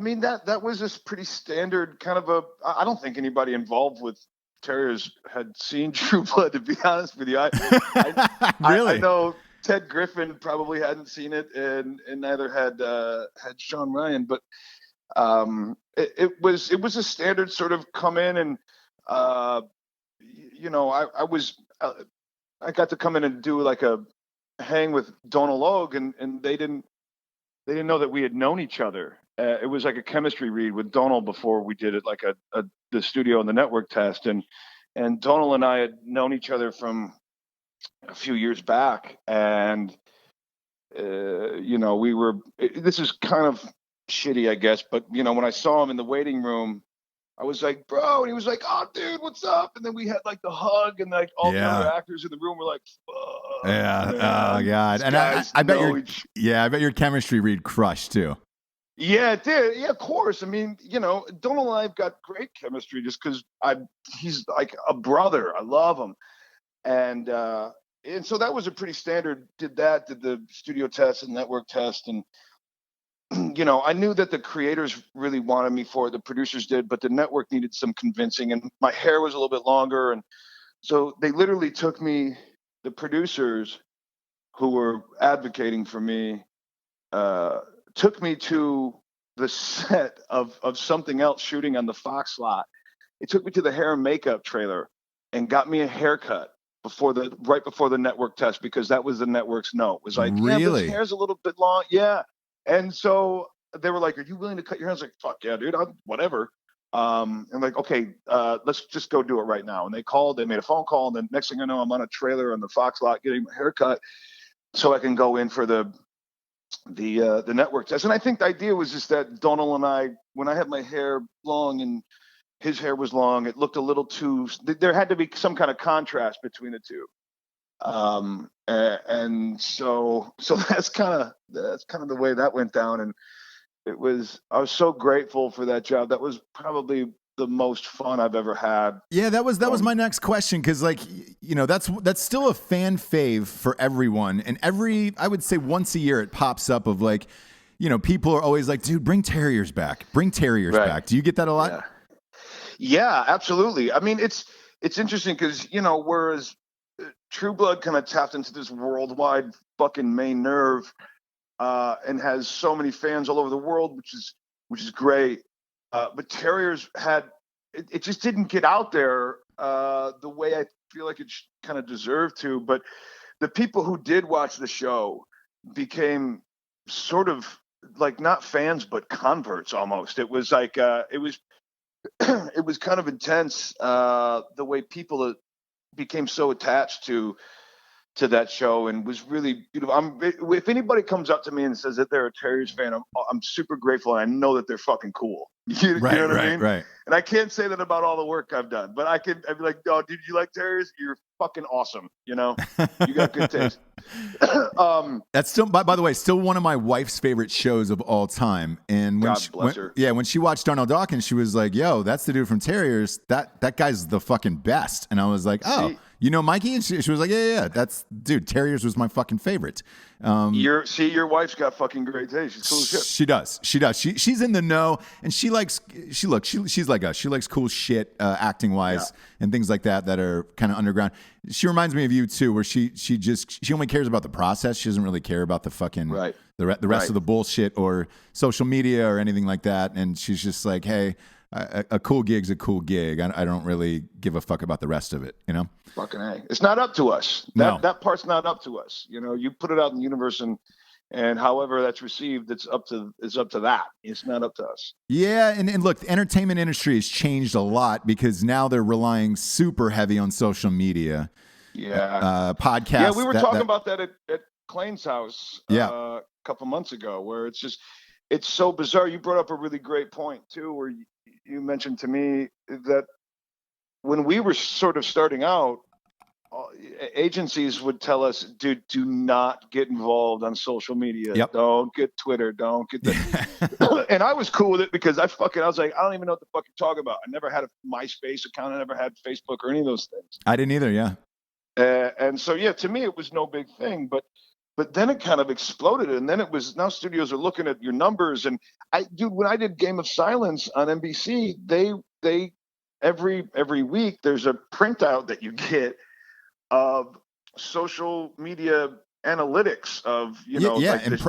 mean, that was this pretty standard kind of I don't think anybody involved with Terriers had seen Trueblood, to be honest with you. Really? I know Ted Griffin probably hadn't seen it, and neither had Sean Ryan, but it was a standard sort of come in and, you know, I got to come in and do like a hang with Donal Logue, and they didn't know that we had known each other. It was like a chemistry read with Donal before we did it, like the studio and the network test, and Donal and I had known each other from a few years back, and you know, this is kind of shitty, I guess, but you know, when I saw him in the waiting room, I was like, bro, and he was like, oh, dude, what's up? And then we had like the hug, and like all the other actors in the room were like, fuck, Yeah. man, Oh god. And I bet your chemistry read crushed too. Yeah, it did. Yeah, of course. I mean, you know, Donal and I've got great chemistry just because he's like a brother. I love him, and so that was a pretty standard. Did the studio test and network test, and you know, I knew that the creators really wanted me for it. The producers did, but the network needed some convincing, and my hair was a little bit longer, and so they literally took me. The producers who were advocating for me took me to the set of something else shooting on the Fox lot he took me to the hair and makeup trailer and got me a haircut right before the network test, because that was the network's no. It was like, yeah, but Really? his hair's a little bit long. Yeah. And so they were like, are you willing to cut your hair? I was like, fuck yeah, dude, whatever. And like, okay, let's just go do it right now. And they made a phone call. And then next thing I know, I'm on a trailer on the Fox lot getting my haircut so I can go in for the network test. And I think the idea was just that Donald and I, when I had my hair long and his hair was long, it looked a little too, there had to be some kind of contrast between the two. And so that's kind of the way that went down. And I was so grateful for that job. That was probably the most fun I've ever had. Yeah, that was my next question, because like, that's still a fan fave for everyone, and I would say once a year it pops up of like, people are always like, dude, bring Terriers back, back. Do you get that a lot? Yeah, absolutely. I mean, it's interesting because whereas Trueblood kind of tapped into this worldwide fucking main nerve, and has so many fans all over the world, which is great. But Terriers it just didn't get out there the way I feel like it kind of deserved to. But the people who did watch the show became sort of like not fans, but converts almost. It was like it was kind of intense the way people became so attached to that show, and was really beautiful. If anybody comes up to me and says that they're a Terriers fan, I'm super grateful, and I know that they're fucking cool. You know what I mean? Right. And I can't say that about all the work I've done, but I'd be like, oh, dude, you like Terriers? You're fucking awesome. You got good taste. That's still, by the way, still one of my wife's favorite shows of all time. And God bless her. Yeah, when she watched Darnell Dawkins, she was like, yo, that's the dude from Terriers. That guy's the fucking best. And I was like, oh, Mikey? And she was like, yeah, that's, dude, Terriers was my fucking favorite. Your wife's got fucking great taste. She's cool as shit. She does. She's in the know, and she's like us. She likes cool shit, acting wise, and things like that are kind of underground. She reminds me of you too, where she only cares about the process. She doesn't really care about the fucking the rest of the bullshit or social media or anything like that. And she's just like, hey, a cool gig's a cool gig. I don't really give a fuck about the rest of it, Fucking A. It's not up to us. That part's not up to us. You put it out in the universe, and however that's received, it's up to that. It's not up to us. Yeah, and look, the entertainment industry has changed a lot because now they're relying super heavy on social media. Yeah. Podcasts. Yeah, we were talking about that at Clayton's house a couple months ago, where it's so bizarre. You brought up a really great point too, where you mentioned to me that when we were sort of starting out, agencies would tell us, dude, do not get involved on social media. Yep. Don't get Twitter. Don't get that. And I was cool with it because I was like, I don't even know what the fuck you're talking about. I never had a MySpace account. I never had Facebook or any of those things. I didn't either. Yeah. And so, to me, it was no big thing, but then it kind of exploded. And then it was, now studios are looking at your numbers. And when I did Game of Silence on NBC, they every week there's a printout that you get of social media analytics of,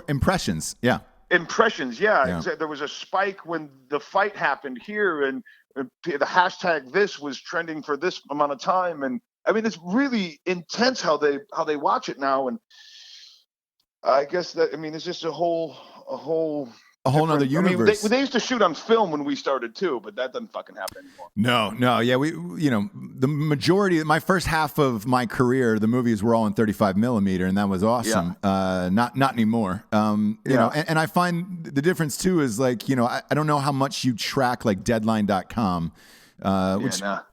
impressions. Yeah. Impressions. Yeah. There was a spike when the fight happened here, and the hashtag this was trending for this amount of time. And I mean, it's really intense how they watch it now. And I guess it's just a whole nother universe. They used to shoot on film when we started too, but that doesn't fucking happen anymore. No. Yeah, the majority, my first half of my career, the movies were all in 35 millimeter, and that was awesome. Yeah. Not anymore. And I find the difference too is like, I don't know how much you track like Deadline.com,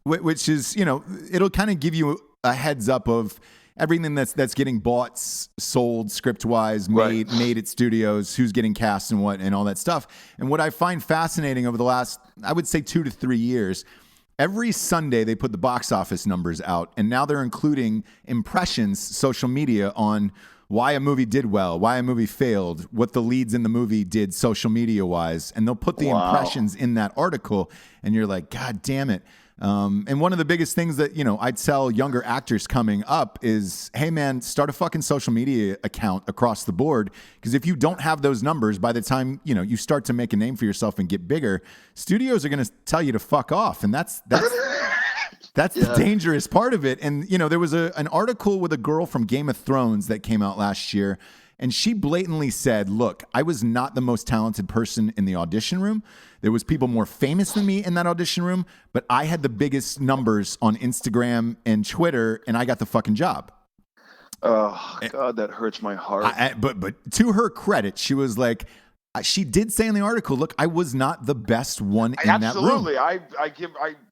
which is, it'll kind of give you a heads up of everything that's getting bought, sold, script-wise, made at studios, who's getting cast and what, and all that stuff. And what I find fascinating over the last, I would say 2 to 3 years, every Sunday they put the box office numbers out, and now they're including impressions, social media, on why a movie did well, why a movie failed, what the leads in the movie did social media-wise, and they'll put the impressions in that article, and you're like, God damn it. And one of the biggest things that, I'd tell younger actors coming up is, hey man, start a fucking social media account across the board. Because if you don't have those numbers, by the time, you start to make a name for yourself and get bigger, studios are going to tell you to fuck off. And that's the dangerous part of it. And, there was an article with a girl from Game of Thrones that came out last year. And she blatantly said, look, I was not the most talented person in the audition room. There was people more famous than me in that audition room, but I had the biggest numbers on Instagram and Twitter, and I got the fucking job. Oh, God, that hurts my heart. But to her credit, she was like, she did say in the article, look, I was not the best one in that room. Absolutely. I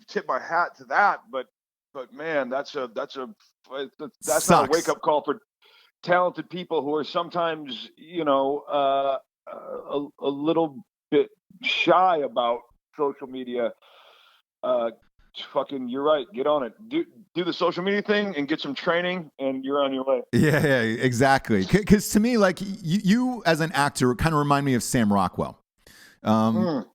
tip my hat to that, but man, that's not a wake-up call for talented people who are sometimes, a little bit shy about social media. You're right. Get on it. Do the social media thing and get some training, and you're on your way. Yeah, exactly. Because to me, like you as an actor, kind of remind me of Sam Rockwell.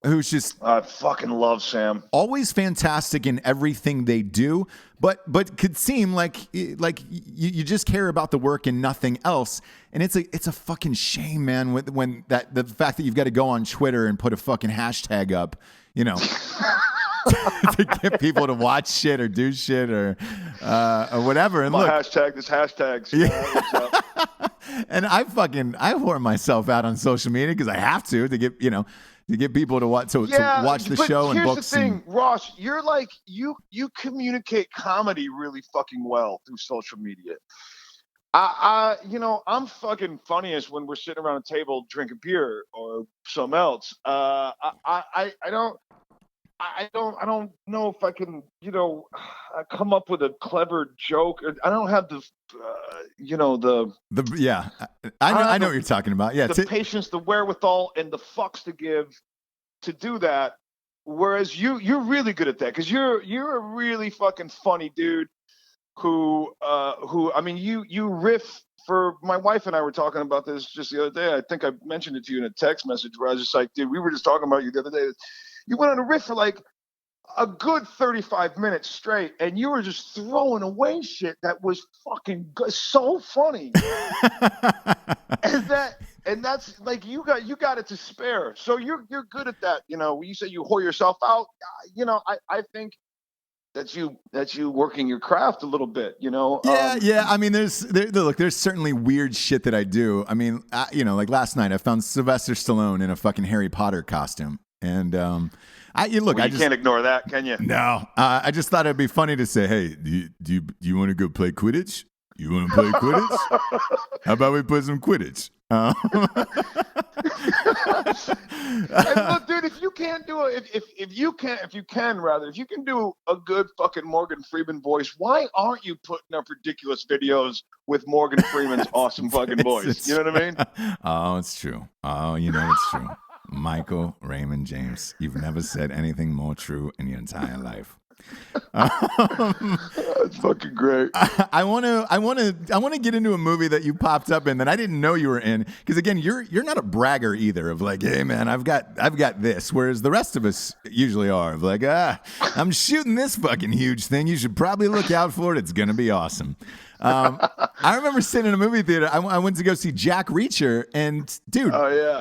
Who's just I fucking love Sam. Always fantastic in everything they do, but could seem like you just care about the work and nothing else. And it's a fucking shame, man. When the fact that you've got to go on Twitter and put a fucking hashtag up, to get people to watch shit or do shit or whatever. And look, this hashtags. Yeah. And I whore myself out on social media because I have to get people to watch the show and books. Here's the thing, Ross, you're like you communicate comedy really fucking well through social media. I'm fucking funniest when we're sitting around a table drinking beer or something else. I don't know if I can, come up with a clever joke. I don't have I know what you're talking about. Yeah, the patience, the wherewithal, and the fucks to give to do that. Whereas you're really good at that because you're a really fucking funny dude who I mean you riff. For my wife and I were talking about this just the other day. I think I mentioned it to you in a text message where I was just like, dude, we were just talking about you the other day. You went on a riff for like a good 35 minutes straight, and you were just throwing away shit that was fucking so funny. and that's like you got it to spare. So you're good at that. When you say you whore yourself out, I think that's you working your craft a little bit, Yeah. I mean, there's certainly weird shit that I do. I mean, like last night I found Sylvester Stallone in a fucking Harry Potter costume. And you can't ignore that, can you? No, I just thought it'd be funny to say, hey, do you want to go play Quidditch? You want to play Quidditch? How about we play some Quidditch? And look, dude, if you can do a good fucking Morgan Freeman voice, why aren't you putting up ridiculous videos with Morgan Freeman's awesome fucking voice? You know what I mean? Oh, it's true. Oh, it's true. Michael Raymond James, you've never said anything more true in your entire life. That's fucking great. I want to get into a movie that you popped up in that I didn't know you were in, because again, you're not a bragger either of like, hey man, I've got this, whereas the rest of us usually are of like, I'm shooting this fucking huge thing. You should probably look out for it. It's gonna be awesome. I remember sitting in a movie theater. I went to go see Jack Reacher, and dude,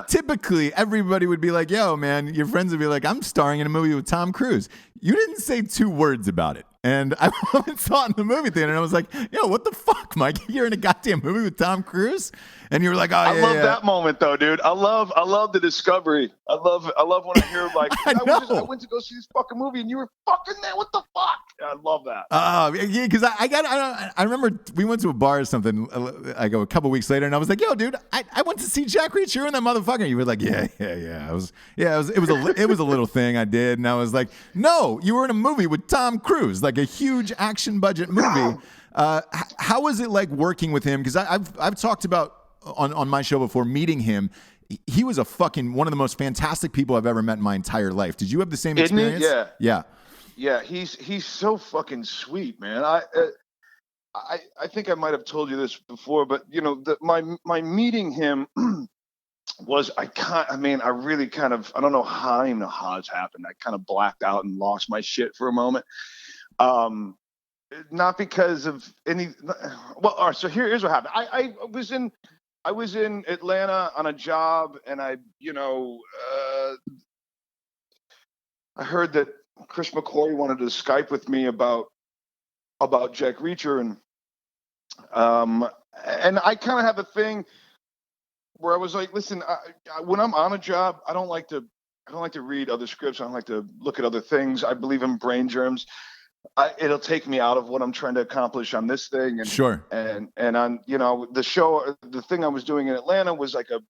typically everybody would be like, yo man, your friends would be like, I'm starring in a movie with Tom Cruise. You didn't say 2 words about it. And I went and saw it in the movie theater, and I was like, yo, what the fuck, Mike? You're in a goddamn movie with Tom Cruise? And you were like, I love that moment though, dude. I love the discovery. I love when I hear like I went to go see this fucking movie and you were fucking there. What the fuck? I love that. Yeah, because I remember we went to a bar or something like a couple weeks later, and I was like, yo, dude, I went to see Jack Reacher and that motherfucker. You were like, yeah. It was a little thing I did, and I was like, no, you were in a movie with Tom Cruise, like a huge action budget movie. How was it like working with him? Because I've talked about on my show before meeting him. He was a fucking one of the most fantastic people I've ever met in my entire life. Did you have the same experience? Yeah. He's so fucking sweet, man. I think I might have told you this before, but my meeting him was I really kind of, I don't know how it's happened. I kind of blacked out and lost my shit for a moment. Not because of any. Well, all right. So here's what happened. I was in Atlanta on a job, and I heard that Chris McCoy wanted to Skype with me about Jack Reacher, and I kind of have a thing where I was like, listen, when I'm on a job, I don't like to read other scripts. I don't like to look at other things. I believe in brain germs. It'll take me out of what I'm trying to accomplish on this thing. And, Sure. And on, the show, the thing I was doing in Atlanta was like a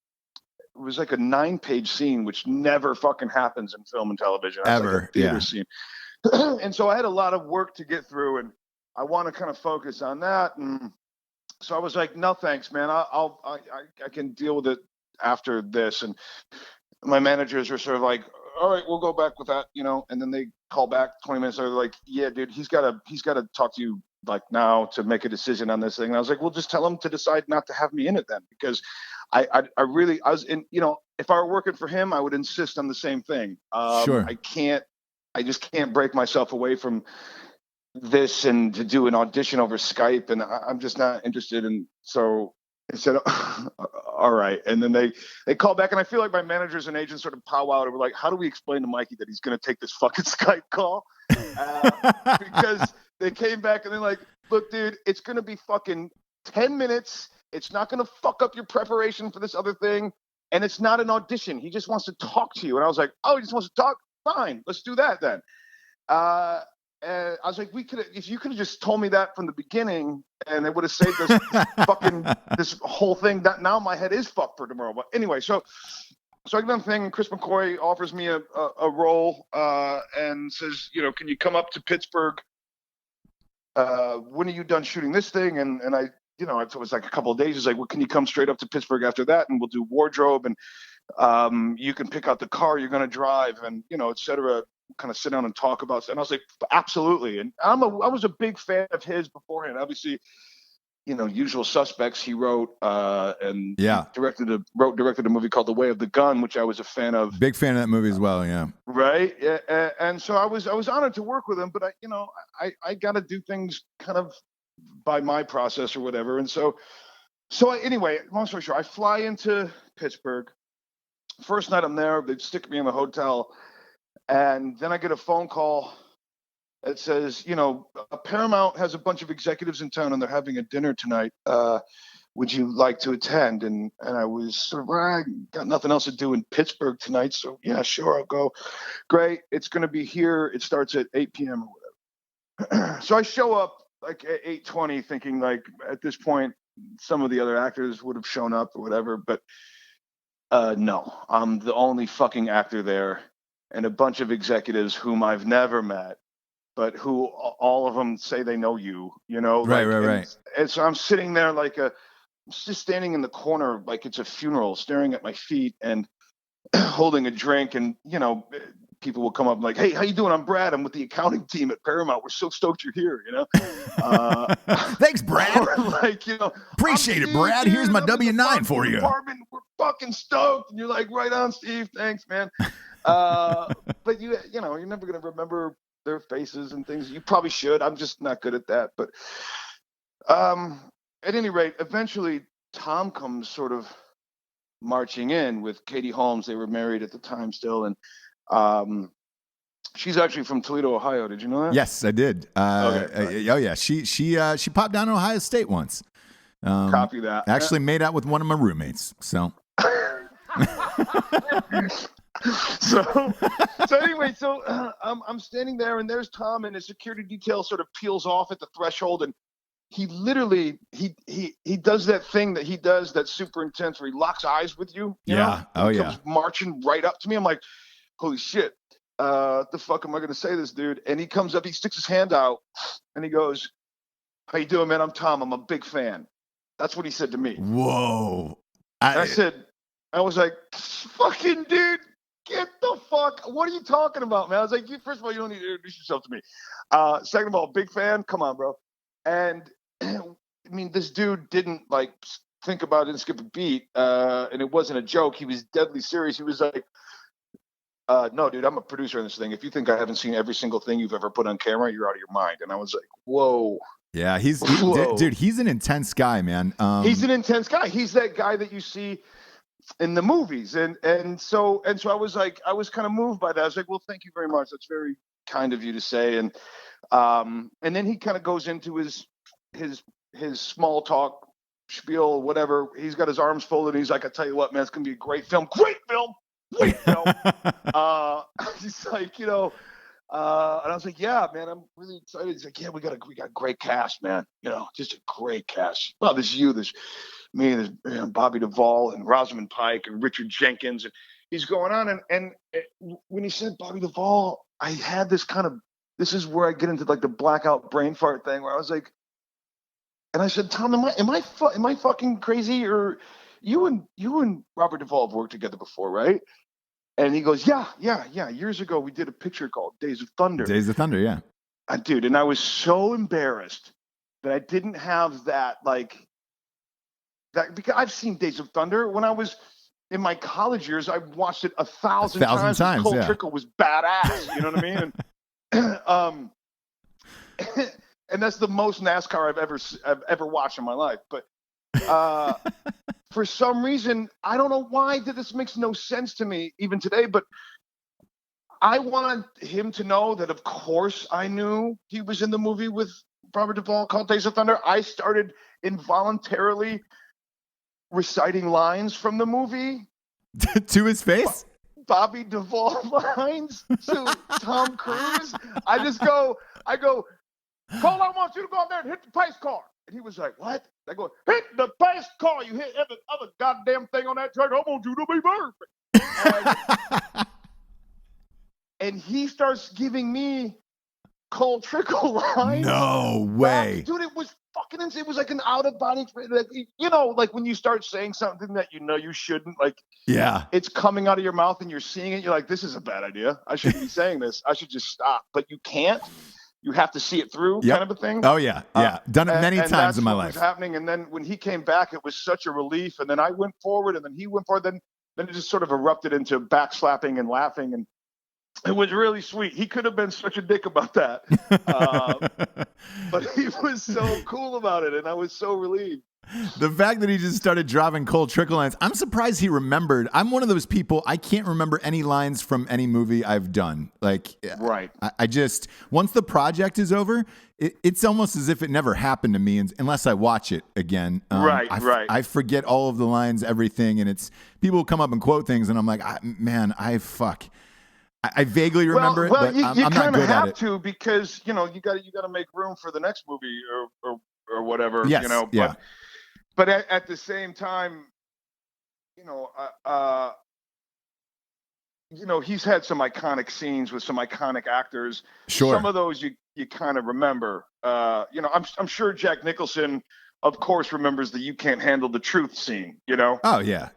9-page scene, which never fucking happens in film and television. That's Ever. like a theater scene. And so I had a lot of work to get through, and I want to kind of focus on that. And so I was like, no, thanks, man. I can deal with it after this. And my managers are sort of like, all right, we'll go back with that, and then they call back 20 minutes later, like, yeah, dude, he's got to talk to you like now to make a decision on this thing. And I was like, well, just tell him to decide not to have me in it then, because I was in, if I were working for him, I would insist on the same thing. Sure. I just can't break myself away from this and to do an audition over Skype, and I'm just not interested. And so I said, all right. And then they call back, and I feel like my managers and agents sort of powwow over like, how do we explain to Mikey that he's going to take this fucking Skype call? Because they came back and they're like, look, dude, it's going to be fucking 10 minutes. It's not going to fuck up your preparation for this other thing. And it's not an audition. He just wants to talk to you. And I was like, oh, he just wants to talk? Fine. Let's do that then. And I was like, if you could have just told me that from the beginning, and it would have saved us this whole thing. That now my head is fucked for tomorrow. But anyway, so I get done thing, and Chris McCoy offers me a role and says, can you come up to Pittsburgh? When are you done shooting this thing? And I, it was like a couple of days. He's like, well, can you come straight up to Pittsburgh after that, and we'll do wardrobe, and you can pick out the car you're going to drive, and et cetera. Kind of sit down and talk about. And I was like, absolutely. And I was a big fan of his beforehand. Obviously, Usual Suspects he wrote, and directed a movie called The Way of the Gun, which I was a fan of. Big fan of that movie as well. Yeah. Right. And so I was honored to work with him, but I got to do things kind of by my process or whatever. And so anyway, long story short, I fly into Pittsburgh. First night I'm there, they stick me in the hotel. And then I get a phone call that says, Paramount has a bunch of executives in town and they're having a dinner tonight. Would you like to attend? And I was sort of, I got nothing else to do in Pittsburgh tonight. So yeah, sure, I'll go. Great. It's going to be here. It starts at 8 p.m. or whatever. So I show up like at 8:20 thinking like at this point, some of the other actors would have shown up or whatever. But no, I'm the only fucking actor there. And a bunch of executives whom I've never met, but who all of them say they know you, Right. And so I'm sitting there just standing in the corner like it's a funeral, staring at my feet and holding a drink. And, people will come up like, hey, how you doing? I'm Brad. I'm with the accounting team at Paramount. We're so stoked you're here, Thanks, Brad. Appreciate it, Brad. Here's my W-9 for you. We're fucking stoked. And you're like, right on, Steve. Thanks, man. But you're never going to remember their faces and things. You probably should. I'm just not good at that. But at any rate, eventually Tom comes sort of marching in with Katie Holmes. They were married at the time still. And she's actually from Toledo, Ohio. Did you know that? Yes, I did. Okay. Oh yeah. She popped down to Ohio State once. Copy that. Actually made out with one of my roommates. So. So anyway, I'm standing there, and there's Tom, and his security detail sort of peels off at the threshold, and he literally he does that thing that he does that's super intense, where he locks eyes with you. He comes marching right up to me. I'm like, holy shit, the fuck am I gonna say to this dude? And he comes up, he sticks his hand out, and he goes, "How you doing, man? I'm Tom. I'm a big fan." That's what he said to me. Whoa. I was like, fucking dude. Get the fuck! What are you talking about, man? I was like, first of all, you don't need to introduce yourself to me. Second of all, big fan. Come on, bro. And I mean, this dude didn't like think about it, didn't skip a beat, and it wasn't a joke. He was deadly serious. He was like, no, dude, I'm a producer on this thing. If you think I haven't seen every single thing you've ever put on camera, you're out of your mind. And I was like, whoa. Yeah, dude, he's an intense guy, man. He's an intense guy. He's that guy that you see in the movies. And so I was like, I was kind of moved by that. I was like, well, thank you very much. That's very kind of you to say. And then he kind of goes into his small talk spiel, whatever. He's got his arms folded. And he's like, I tell you what, man, it's going to be a great film. Great film. He's like, and I was like, yeah, man, I'm really excited. He's like, yeah, we got great cast, man. Just a great cast. Well, there's you, there's me, there's Bobby Duvall and Rosamund Pike and Richard Jenkins. And he's going on. And when he said Bobby Duvall, I had this is where I get into like the blackout brain fart thing where I was like, and I said, Tom, am I fucking crazy? Or you and Robert Duvall have worked together before, right? And he goes, yeah. Years ago, we did a picture called Days of Thunder. Days of Thunder, yeah. Dude, and I was so embarrassed that I didn't have that, because I've seen Days of Thunder. When I was in my college years, I watched it 1,000 times. Cole Trickle was badass, you know what I mean? And, and that's the most NASCAR I've ever watched in my life. But for some reason, I don't know why this makes no sense to me even today, but I want him to know that, of course, I knew he was in the movie with Robert Duvall called Days of Thunder. I started involuntarily reciting lines from the movie. To his face? Bobby Duvall lines to Tom Cruise. I go, Cole, I want you to go out there and hit the pace car. And he was like, what? I go, hit the pace car. You hit every other goddamn thing on that track. I want you to be perfect. And he starts giving me Cole Trickle lines. No way. Dude, it was fucking insane. It was like an out-of-body, like when you start saying something that you shouldn't, yeah, it's coming out of your mouth and you're seeing it. You're like, this is a bad idea. I shouldn't be saying this. I should just stop. But you can't. You have to see it through, kind of a thing. Oh, yeah. Done it many times in my life. Was happening. And then when he came back, it was such a relief. And then I went forward, and then he went forward. Then it just sort of erupted into backslapping and laughing. And it was really sweet. He could have been such a dick about that. But he was so cool about it, and I was so relieved. The fact that he just started dropping Cole Trickle lines, I'm surprised he remembered. I'm one of those people, I can't remember any lines from any movie I've done. Right. I just, once the project is over, it's almost as if it never happened to me unless I watch it again. Right. I forget all of the lines, everything, and it's people will come up and quote things, and I'm like, I vaguely remember it, but I'm not good at it. You kind of have to, because you got to make room for the next movie or whatever. Yes, But at the same time, he's had some iconic scenes with some iconic actors. Sure. Some of those you kind of remember. I'm sure Jack Nicholson, of course, remembers the "You Can't Handle the Truth" scene. Oh yeah.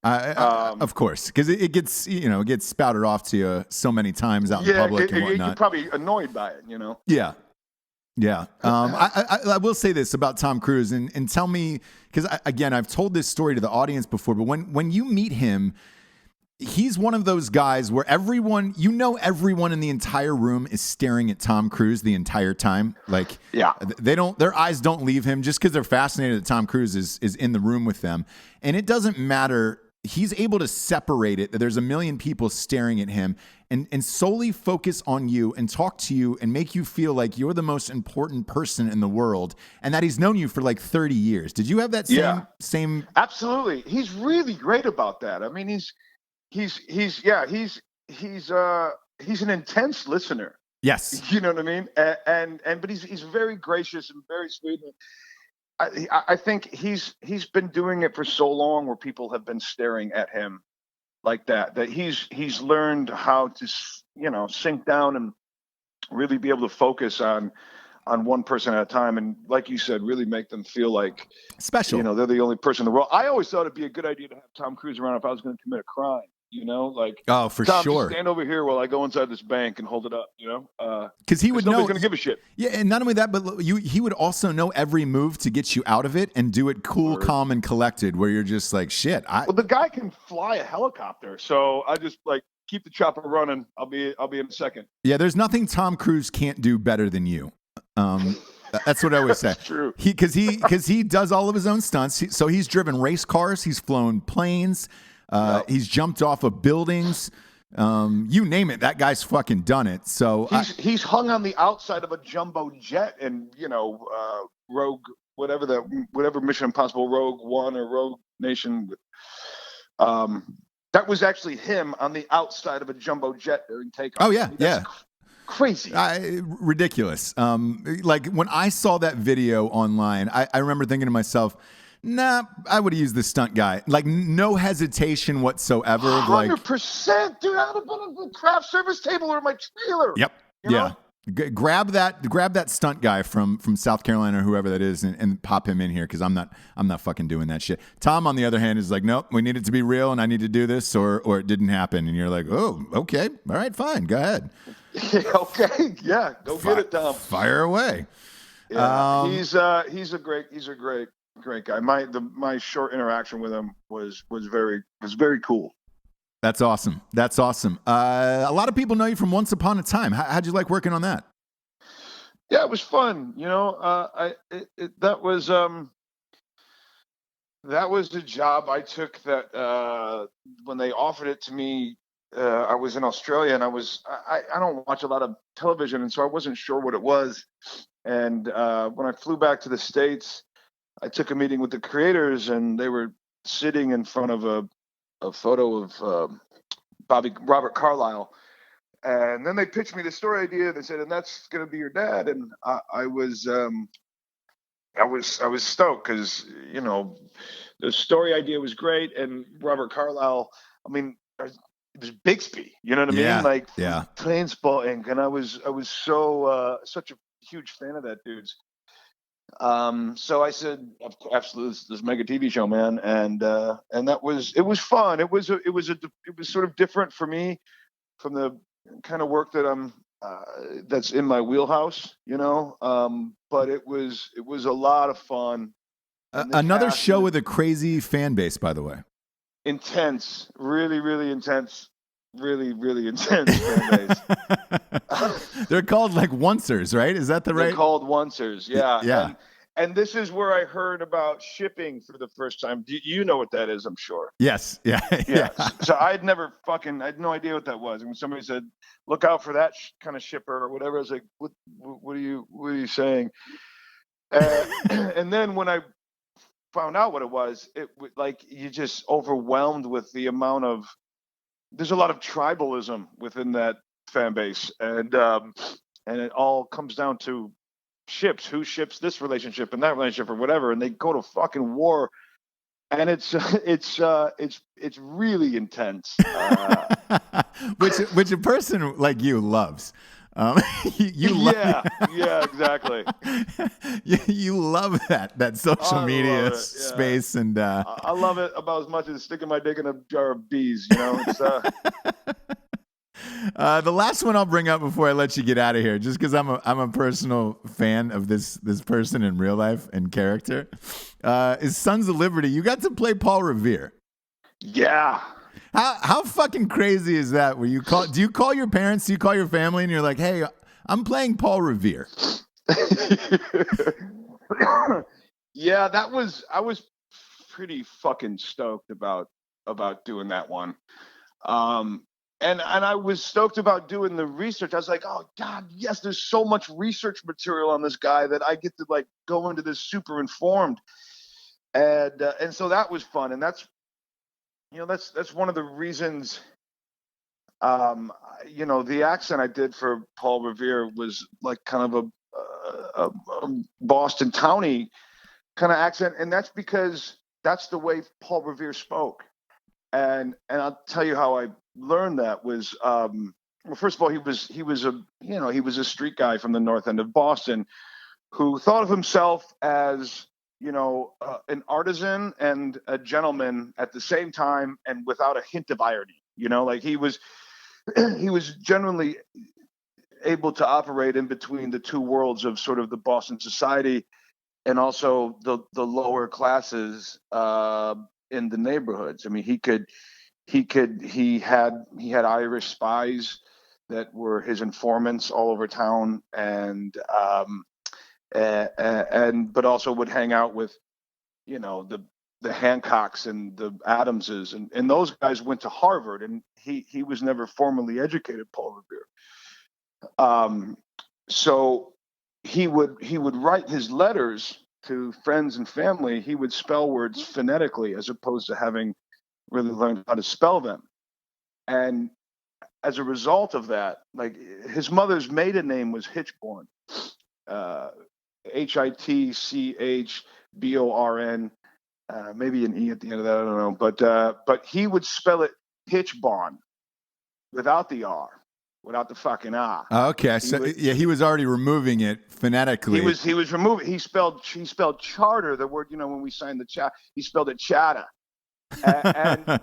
Of course, because it gets it gets spouted off to you so many times out in public and whatnot. You're probably annoyed by it. Yeah. Yeah. I will say this about Tom Cruise and tell me, because again, I've told this story to the audience before, but when you meet him, he's one of those guys where everyone in the entire room is staring at Tom Cruise the entire time. Their eyes don't leave him just because they're fascinated that Tom Cruise is in the room with them. And it doesn't matter. He's able to separate it, that there's a million people staring at him and solely focus on you and talk to you and make you feel like you're the most important person in the world, and that he's known you for 30 years. Did you have that same? Absolutely. He's really great about that. I mean, he's an intense listener. Yes. You know what I mean? But he's very gracious and very sweet. I think he's been doing it for so long where people have been staring at him like that he's learned how to sink down and really be able to focus on one person at a time, and like you said, really make them feel like special. They're the only person in the world. I always thought it'd be a good idea to have Tom Cruise around if I was going to commit a crime. you know, like, Oh, for Tom, just sure. stand over here while I go inside this bank and hold it up, you know, Because he would know. nobody's gonna give a shit. Yeah, and not only that, but he would also know every move to get you out of it and do it cool, calm, and collected. Where you're just like, shit. Well, the guy can fly a helicopter, so I just like keep the chopper running. I'll be in a second. Yeah, there's nothing Tom Cruise can't do better than you. That's what I always say. That's true. Because he does all of his own stunts. So he's driven race cars. He's flown planes. He's jumped off of buildings. You name it. That guy's fucking done it. So he's hung on the outside of a jumbo jet and, you know, Rogue, whatever Mission Impossible, Rogue One or Rogue Nation. That was actually him on the outside of a jumbo jet during takeoff. Oh yeah, yeah. Crazy. Ridiculous. Like when I saw that video online, I remember thinking to myself, nah, I would have used the stunt guy. Like no hesitation whatsoever. 100%, dude. I would have been on the craft service table or my trailer. Yep. You know? Grab that stunt guy from South Carolina or whoever that is and pop him in here because I'm not fucking doing that shit. Tom, on the other hand, is like, nope, we need it to be real and I need to do this or it didn't happen. And you're like, oh, okay, all right, fine, go ahead. Okay, yeah, go get it, Tom. Fire away. Yeah, he's a great guy. My short interaction with him was very cool. That's awesome. A lot of people know you from Once Upon a Time. How'd you like working on that? Yeah, it was fun. You know, that was the job I took. That when they offered it to me, I was in Australia, and I don't watch a lot of television, and so I wasn't sure what it was. And when I flew back to the States, I took a meeting with the creators, and they were sitting in front of a photo of Robert Carlyle, and then they pitched me the story idea. They said, "And that's going to be your dad." And I was stoked because, you know, the story idea was great, and Robert Carlyle. I mean, it was Bixby. You know what I mean? Like, Trainspotting, and I was so such a huge fan of that dude's. So I said, absolutely, this mega TV show, man. And it was fun. It was sort of different for me from the kind of work that that's in my wheelhouse, you know? But it was a lot of fun. Another show with a crazy fan base, by the way. Intense, really, really intense. Really, really intense fan base. They're called like oncers, right? Is that the right? They're called oncers, yeah. Yeah. And this is where I heard about shipping for the first time. You know what that is, I'm sure. Yes. Yeah. Yeah. So I had no idea what that was. And when somebody said, "Look out for that kind of shipper" or whatever, I was like, "What are you saying?" And then when I found out what it was, like you just overwhelmed with the amount of. There's a lot of tribalism within that fan base, and it all comes down to ships. Who ships this relationship and that relationship or whatever, and they go to fucking war, and it's really intense. Which a person like you loves. Yeah, exactly. You love that social media space, and I love it about as much as sticking my dick in a jar of bees. You know, it's, the last one I'll bring up before I let you get out of here, just because I'm a personal fan of this person in real life and character, is Sons of Liberty. You got to play Paul Revere. Yeah. How fucking crazy is that? Do you call your parents? Do you call your family and you're like, "Hey, I'm playing Paul Revere"? Yeah, I was pretty fucking stoked about doing that one. And I was stoked about doing the research. I was like, "Oh God, yes, there's so much research material on this guy that I get to like go into this super informed." And so that was fun, and that's one of the reasons, the accent I did for Paul Revere was like kind of a Boston towny kind of accent. And that's because that's the way Paul Revere spoke. And I'll tell you how I learned that was, well, first of all, he was a street guy from the north end of Boston who thought of himself as, an artisan and a gentleman at the same time, and without a hint of irony. You know, like he was generally able to operate in between the two worlds of sort of the Boston society and also the lower classes in the neighborhoods. I mean, he had Irish spies that were his informants all over town, and but also would hang out with, you know, the Hancocks and the Adamses, and those guys went to Harvard, and he was never formally educated, Paul Revere. So he would write his letters to friends and family. He would spell words phonetically as opposed to having really learned how to spell them. And as a result of that, like his mother's maiden name was Hitchborn, Hitchborn, maybe an E at the end of that, I don't know. But he would spell it Hitchborn without the R, without the fucking R. Okay, so he was already removing it phonetically. He was removing. He spelled charter, the word, you know, when we signed the chat, he spelled it chatta. And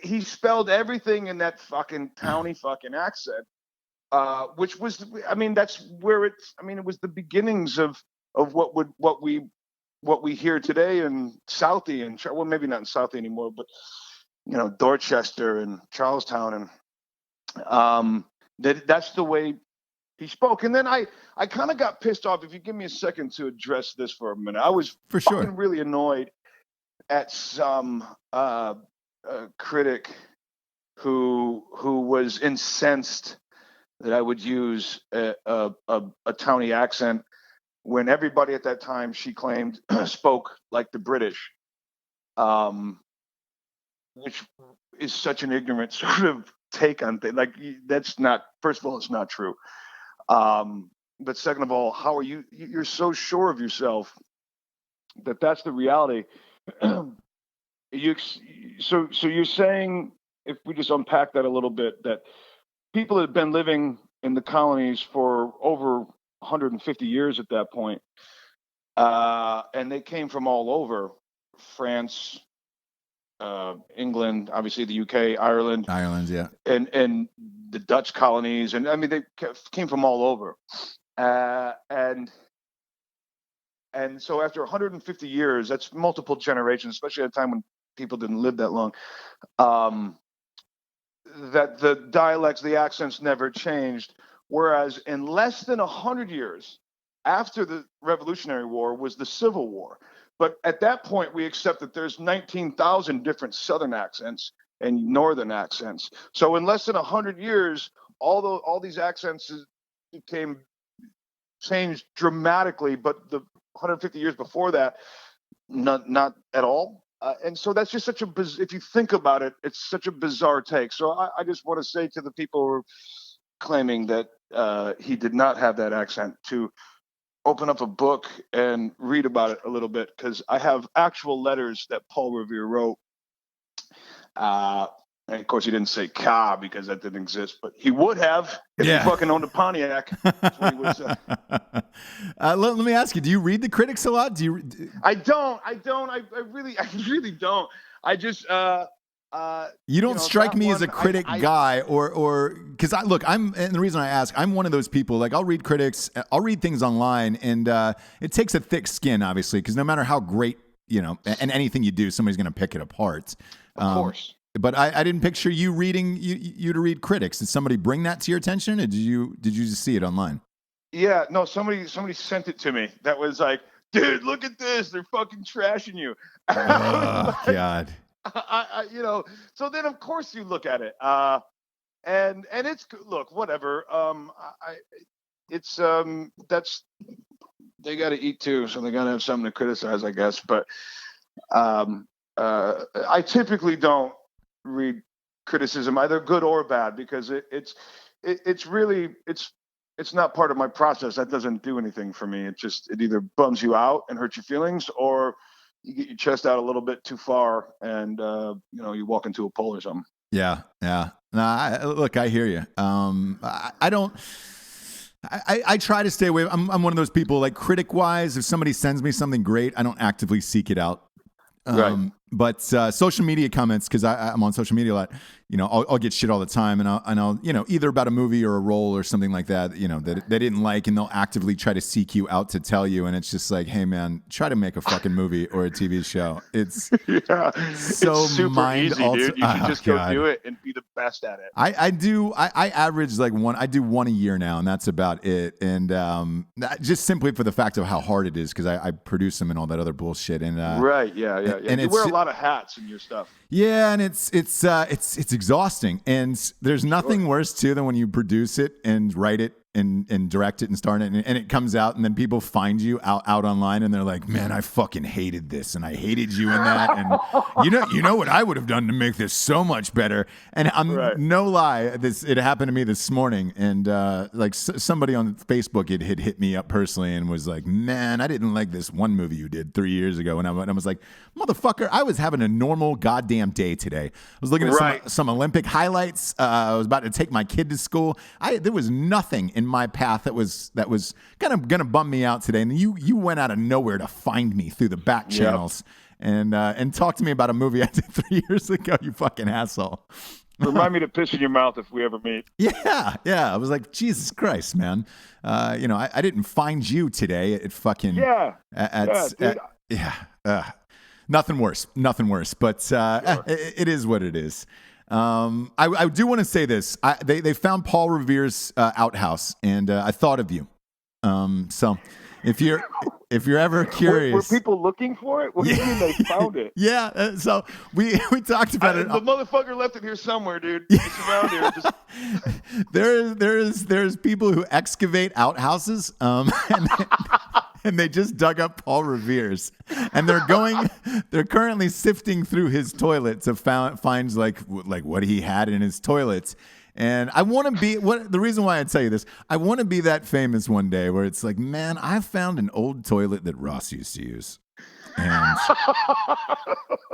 he spelled everything in that fucking towny fucking accent, which was, I mean, that's where it was the beginnings of what we hear today in Southie, and well, maybe not in Southie anymore, but, you know, Dorchester and Charlestown, and that's the way he spoke. And then I kind of got pissed off. If you give me a second to address this for a minute, I was for sure really annoyed at some critic who was incensed that I would use a towny accent when everybody at that time, she claimed, spoke like the British, which is such an ignorant sort of take on things. Like, that's not, first of all, it's not true. But second of all, how are you're so sure of yourself that that's the reality. So you're saying, if we just unpack that a little bit, that people have been living in the colonies for over 150 years at that point, and they came from all over France, England, obviously the UK, Ireland, yeah, and the Dutch colonies, and I mean they came from all over, and so after 150 years, that's multiple generations, especially at a time when people didn't live that long, that the dialects, the accents never changed. Whereas in less than 100 years after the Revolutionary War was the Civil War. But at that point, we accept that there's 19,000 different Southern accents and Northern accents. So in less than 100 years, all these accents changed dramatically. But the 150 years before that, not at all. And so that's just if you think about it, it's such a bizarre take. So I just want to say to the people who are claiming that he did not have that accent to open up a book and read about it a little bit, because I have actual letters that Paul Revere wrote. And of course, he didn't say "ka" because that didn't exist, but he would have if he fucking owned a Pontiac. That's what he would say. Let me ask you: do you read the critics a lot? I don't. I really don't. I just. You don't strike me as a critic guy, or because and the reason I ask, I'm one of those people. Like, I'll read critics, I'll read things online, and it takes a thick skin, obviously, because no matter how great, you know, and anything you do, somebody's going to pick it apart. Of course. But I didn't picture you reading you to read critics. Did somebody bring that to your attention, or did you just see it online? Yeah, no, somebody sent it to me. That was like, dude, look at this. They're fucking trashing you. Oh, God. You know, so then of course you look at it, and it's, look, whatever. That's, they got to eat too, so they got to have something to criticize, I guess. But I typically don't read criticism, either good or bad, because it's really not part of my process. That doesn't do anything for me. It either bums you out and hurts your feelings, or you get your chest out a little bit too far, and you walk into a pole or something. Yeah. Look, I hear you. I don't. I try to stay away. I'm one of those people, like, critic wise, if somebody sends me something great, I don't actively seek it out. Right. But social media comments, because I'm on social media a lot, I'll get shit all the time, and I'll either about a movie or a role or something like that, that they didn't like, and they'll actively try to seek you out to tell you, and it's just like, hey man, try to make a fucking movie or a TV show. It's so it's super easy, dude. You should just go do it and be the best at it. I average like I do one a year now, and that's about it. And just simply for the fact of how hard it is, because I produce them and all that other bullshit. And right, yeah. And you wear a lot of hats in your stuff. Yeah, and it's exhausting, and there's nothing worse too than when you produce it and write it and direct it and start it, and it comes out, and then people find you out online, and they're like, man, I fucking hated this, and I hated you in that, and you know what I would have done to make this so much better. And no lie, it happened to me this morning, and somebody on Facebook had hit me up personally and was like, man, I didn't like this one movie you did 3 years ago, and I was like, motherfucker, I was having a normal goddamn day today. I was looking at some Olympic highlights. I was about to take my kid to school. There was nothing in my path that was kind of gonna bum me out today, and you went out of nowhere to find me through the back channels and talk to me about a movie I did 3 years ago. You fucking asshole. Remind me to piss in your mouth if we ever meet. Yeah. I was like, Jesus Christ, man. I didn't find you today at fucking nothing worse. But Sure. it is what it is. I do want to say this. They found Paul Revere's outhouse, and I thought of you. So if you're ever curious, were people looking for it? What do you mean they found it? Yeah. So we talked about it. The motherfucker left it here somewhere, dude. It's around here. There's people who excavate outhouses, and they just dug up Paul Revere's, and they're currently sifting through his toilet to find like what he had in his toilets. And I want to be the reason why I tell you this, I want to be that famous one day where it's like, man, I found an old toilet that Ross used to use. And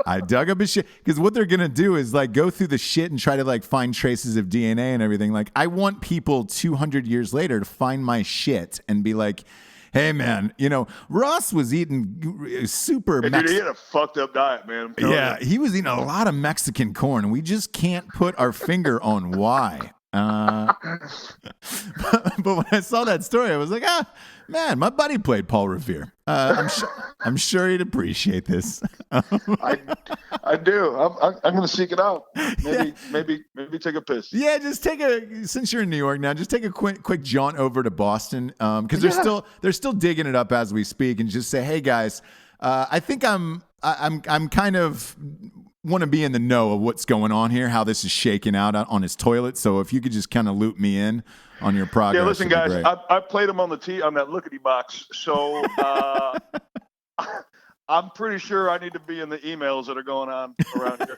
I dug up his shit, because what they're gonna do is like go through the shit and try to like find traces of DNA and everything. Like, I want people 200 years later to find my shit and be like, hey man, Ross was eating super Dude, he had a fucked up diet, man. Yeah, he was eating a lot of Mexican corn, and we just can't put our finger on why. But when I saw that story, I was like, man, my buddy played Paul Revere. I'm sure he'd appreciate this. I do. I'm going to seek it out. Maybe take a piss. Yeah, just since you're in New York now, just take a quick jaunt over to Boston, because they're still digging it up as we speak, and just say, hey guys, I think I'm kind of want to be in the know of what's going on here, how this is shaking out on his toilet. So if you could just kind of loop me in on your progress. Yeah, listen, guys, I played him on the tee on that lookity box. So I'm pretty sure I need to be in the emails that are going on around here.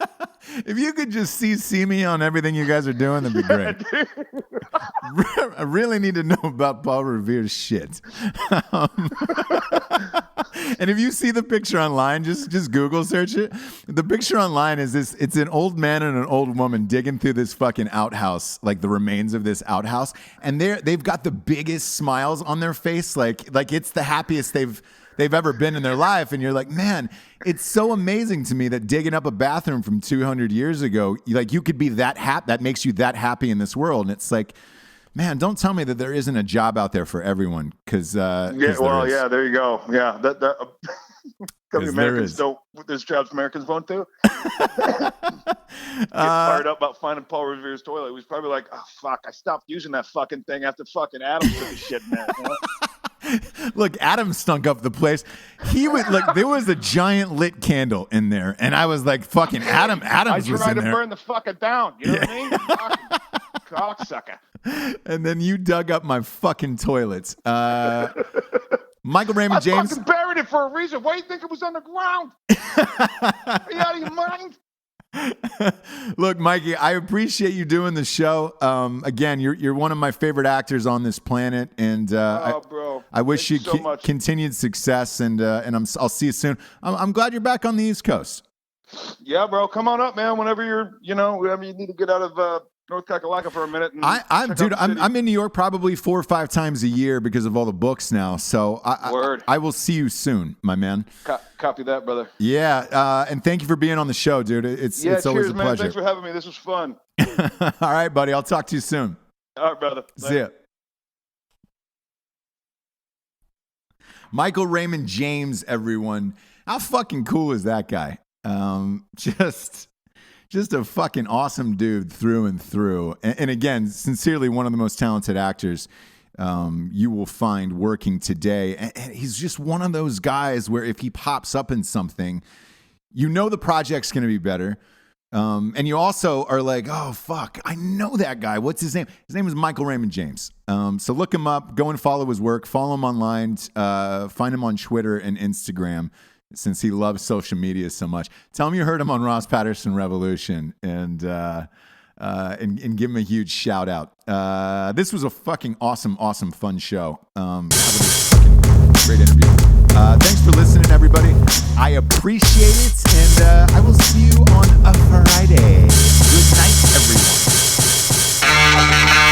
If you could just see me on everything you guys are doing, that'd be great. I really need to know about Paul Revere's shit. And if you see the picture online, just Google search it. The picture online is this: it's an old man and an old woman digging through this fucking outhouse, like the remains of this outhouse, and they've got the biggest smiles on their face, like it's the happiest they've ever been in their life. And you're like, man, it's so amazing to me that digging up a bathroom from 200 years ago, like you could be that that makes you that happy in this world. And it's like, man, don't tell me that there isn't a job out there for everyone. Because there you go. Yeah, that Americans don't. There's jobs Americans won't do. Get fired up about finding Paul Revere's toilet. He was probably like, oh fuck, I stopped using that fucking thing after fucking Adam took the shit in there. Look, Adam stunk up the place. He would there was a giant lit candle in there, and I was like, "Fucking Adams was in there." I tried to burn the fucker down. You know what I mean? Cocksucker. And then you dug up my fucking toilets. Michael Raymond James. I fucking buried it for a reason. Why do you think it was on the ground? Are you out of your mind? Look, Mikey, I appreciate you doing the show. Again, you're one of my favorite actors on this planet, and bro, I wish you continued success. And I'll see you soon. I'm glad you're back on the East Coast. Yeah, bro, come on up, man. Whenever whenever you need to get out of North Kakalaka for a minute. And I'm in New York probably 4 or 5 times a year because of all the books now. So I will see you soon, my man. Copy that, brother. Yeah, and thank you for being on the show, dude. It's always a man. pleasure. Thanks for having me. This was fun. All right, buddy. I'll talk to you soon. All right, brother. See ya. Michael Raymond James, everyone. How fucking cool is that guy? Just a fucking awesome dude through and through. And again, sincerely, one of the most talented actors you will find working today. And he's just one of those guys where if he pops up in something, you know the project's going to be better. And you also are like, oh, fuck, I know that guy. What's his name? His name is Michael Raymond James. So look him up. Go and follow his work. Follow him online. Find him on Twitter and Instagram, since he loves social media so much. Tell him you heard him on Ross Patterson Revolution and give him a huge shout out. This was a fucking awesome, fun show. Great interview. Thanks for listening, everybody. I appreciate it, and I will see you on a Friday. Good night, everyone.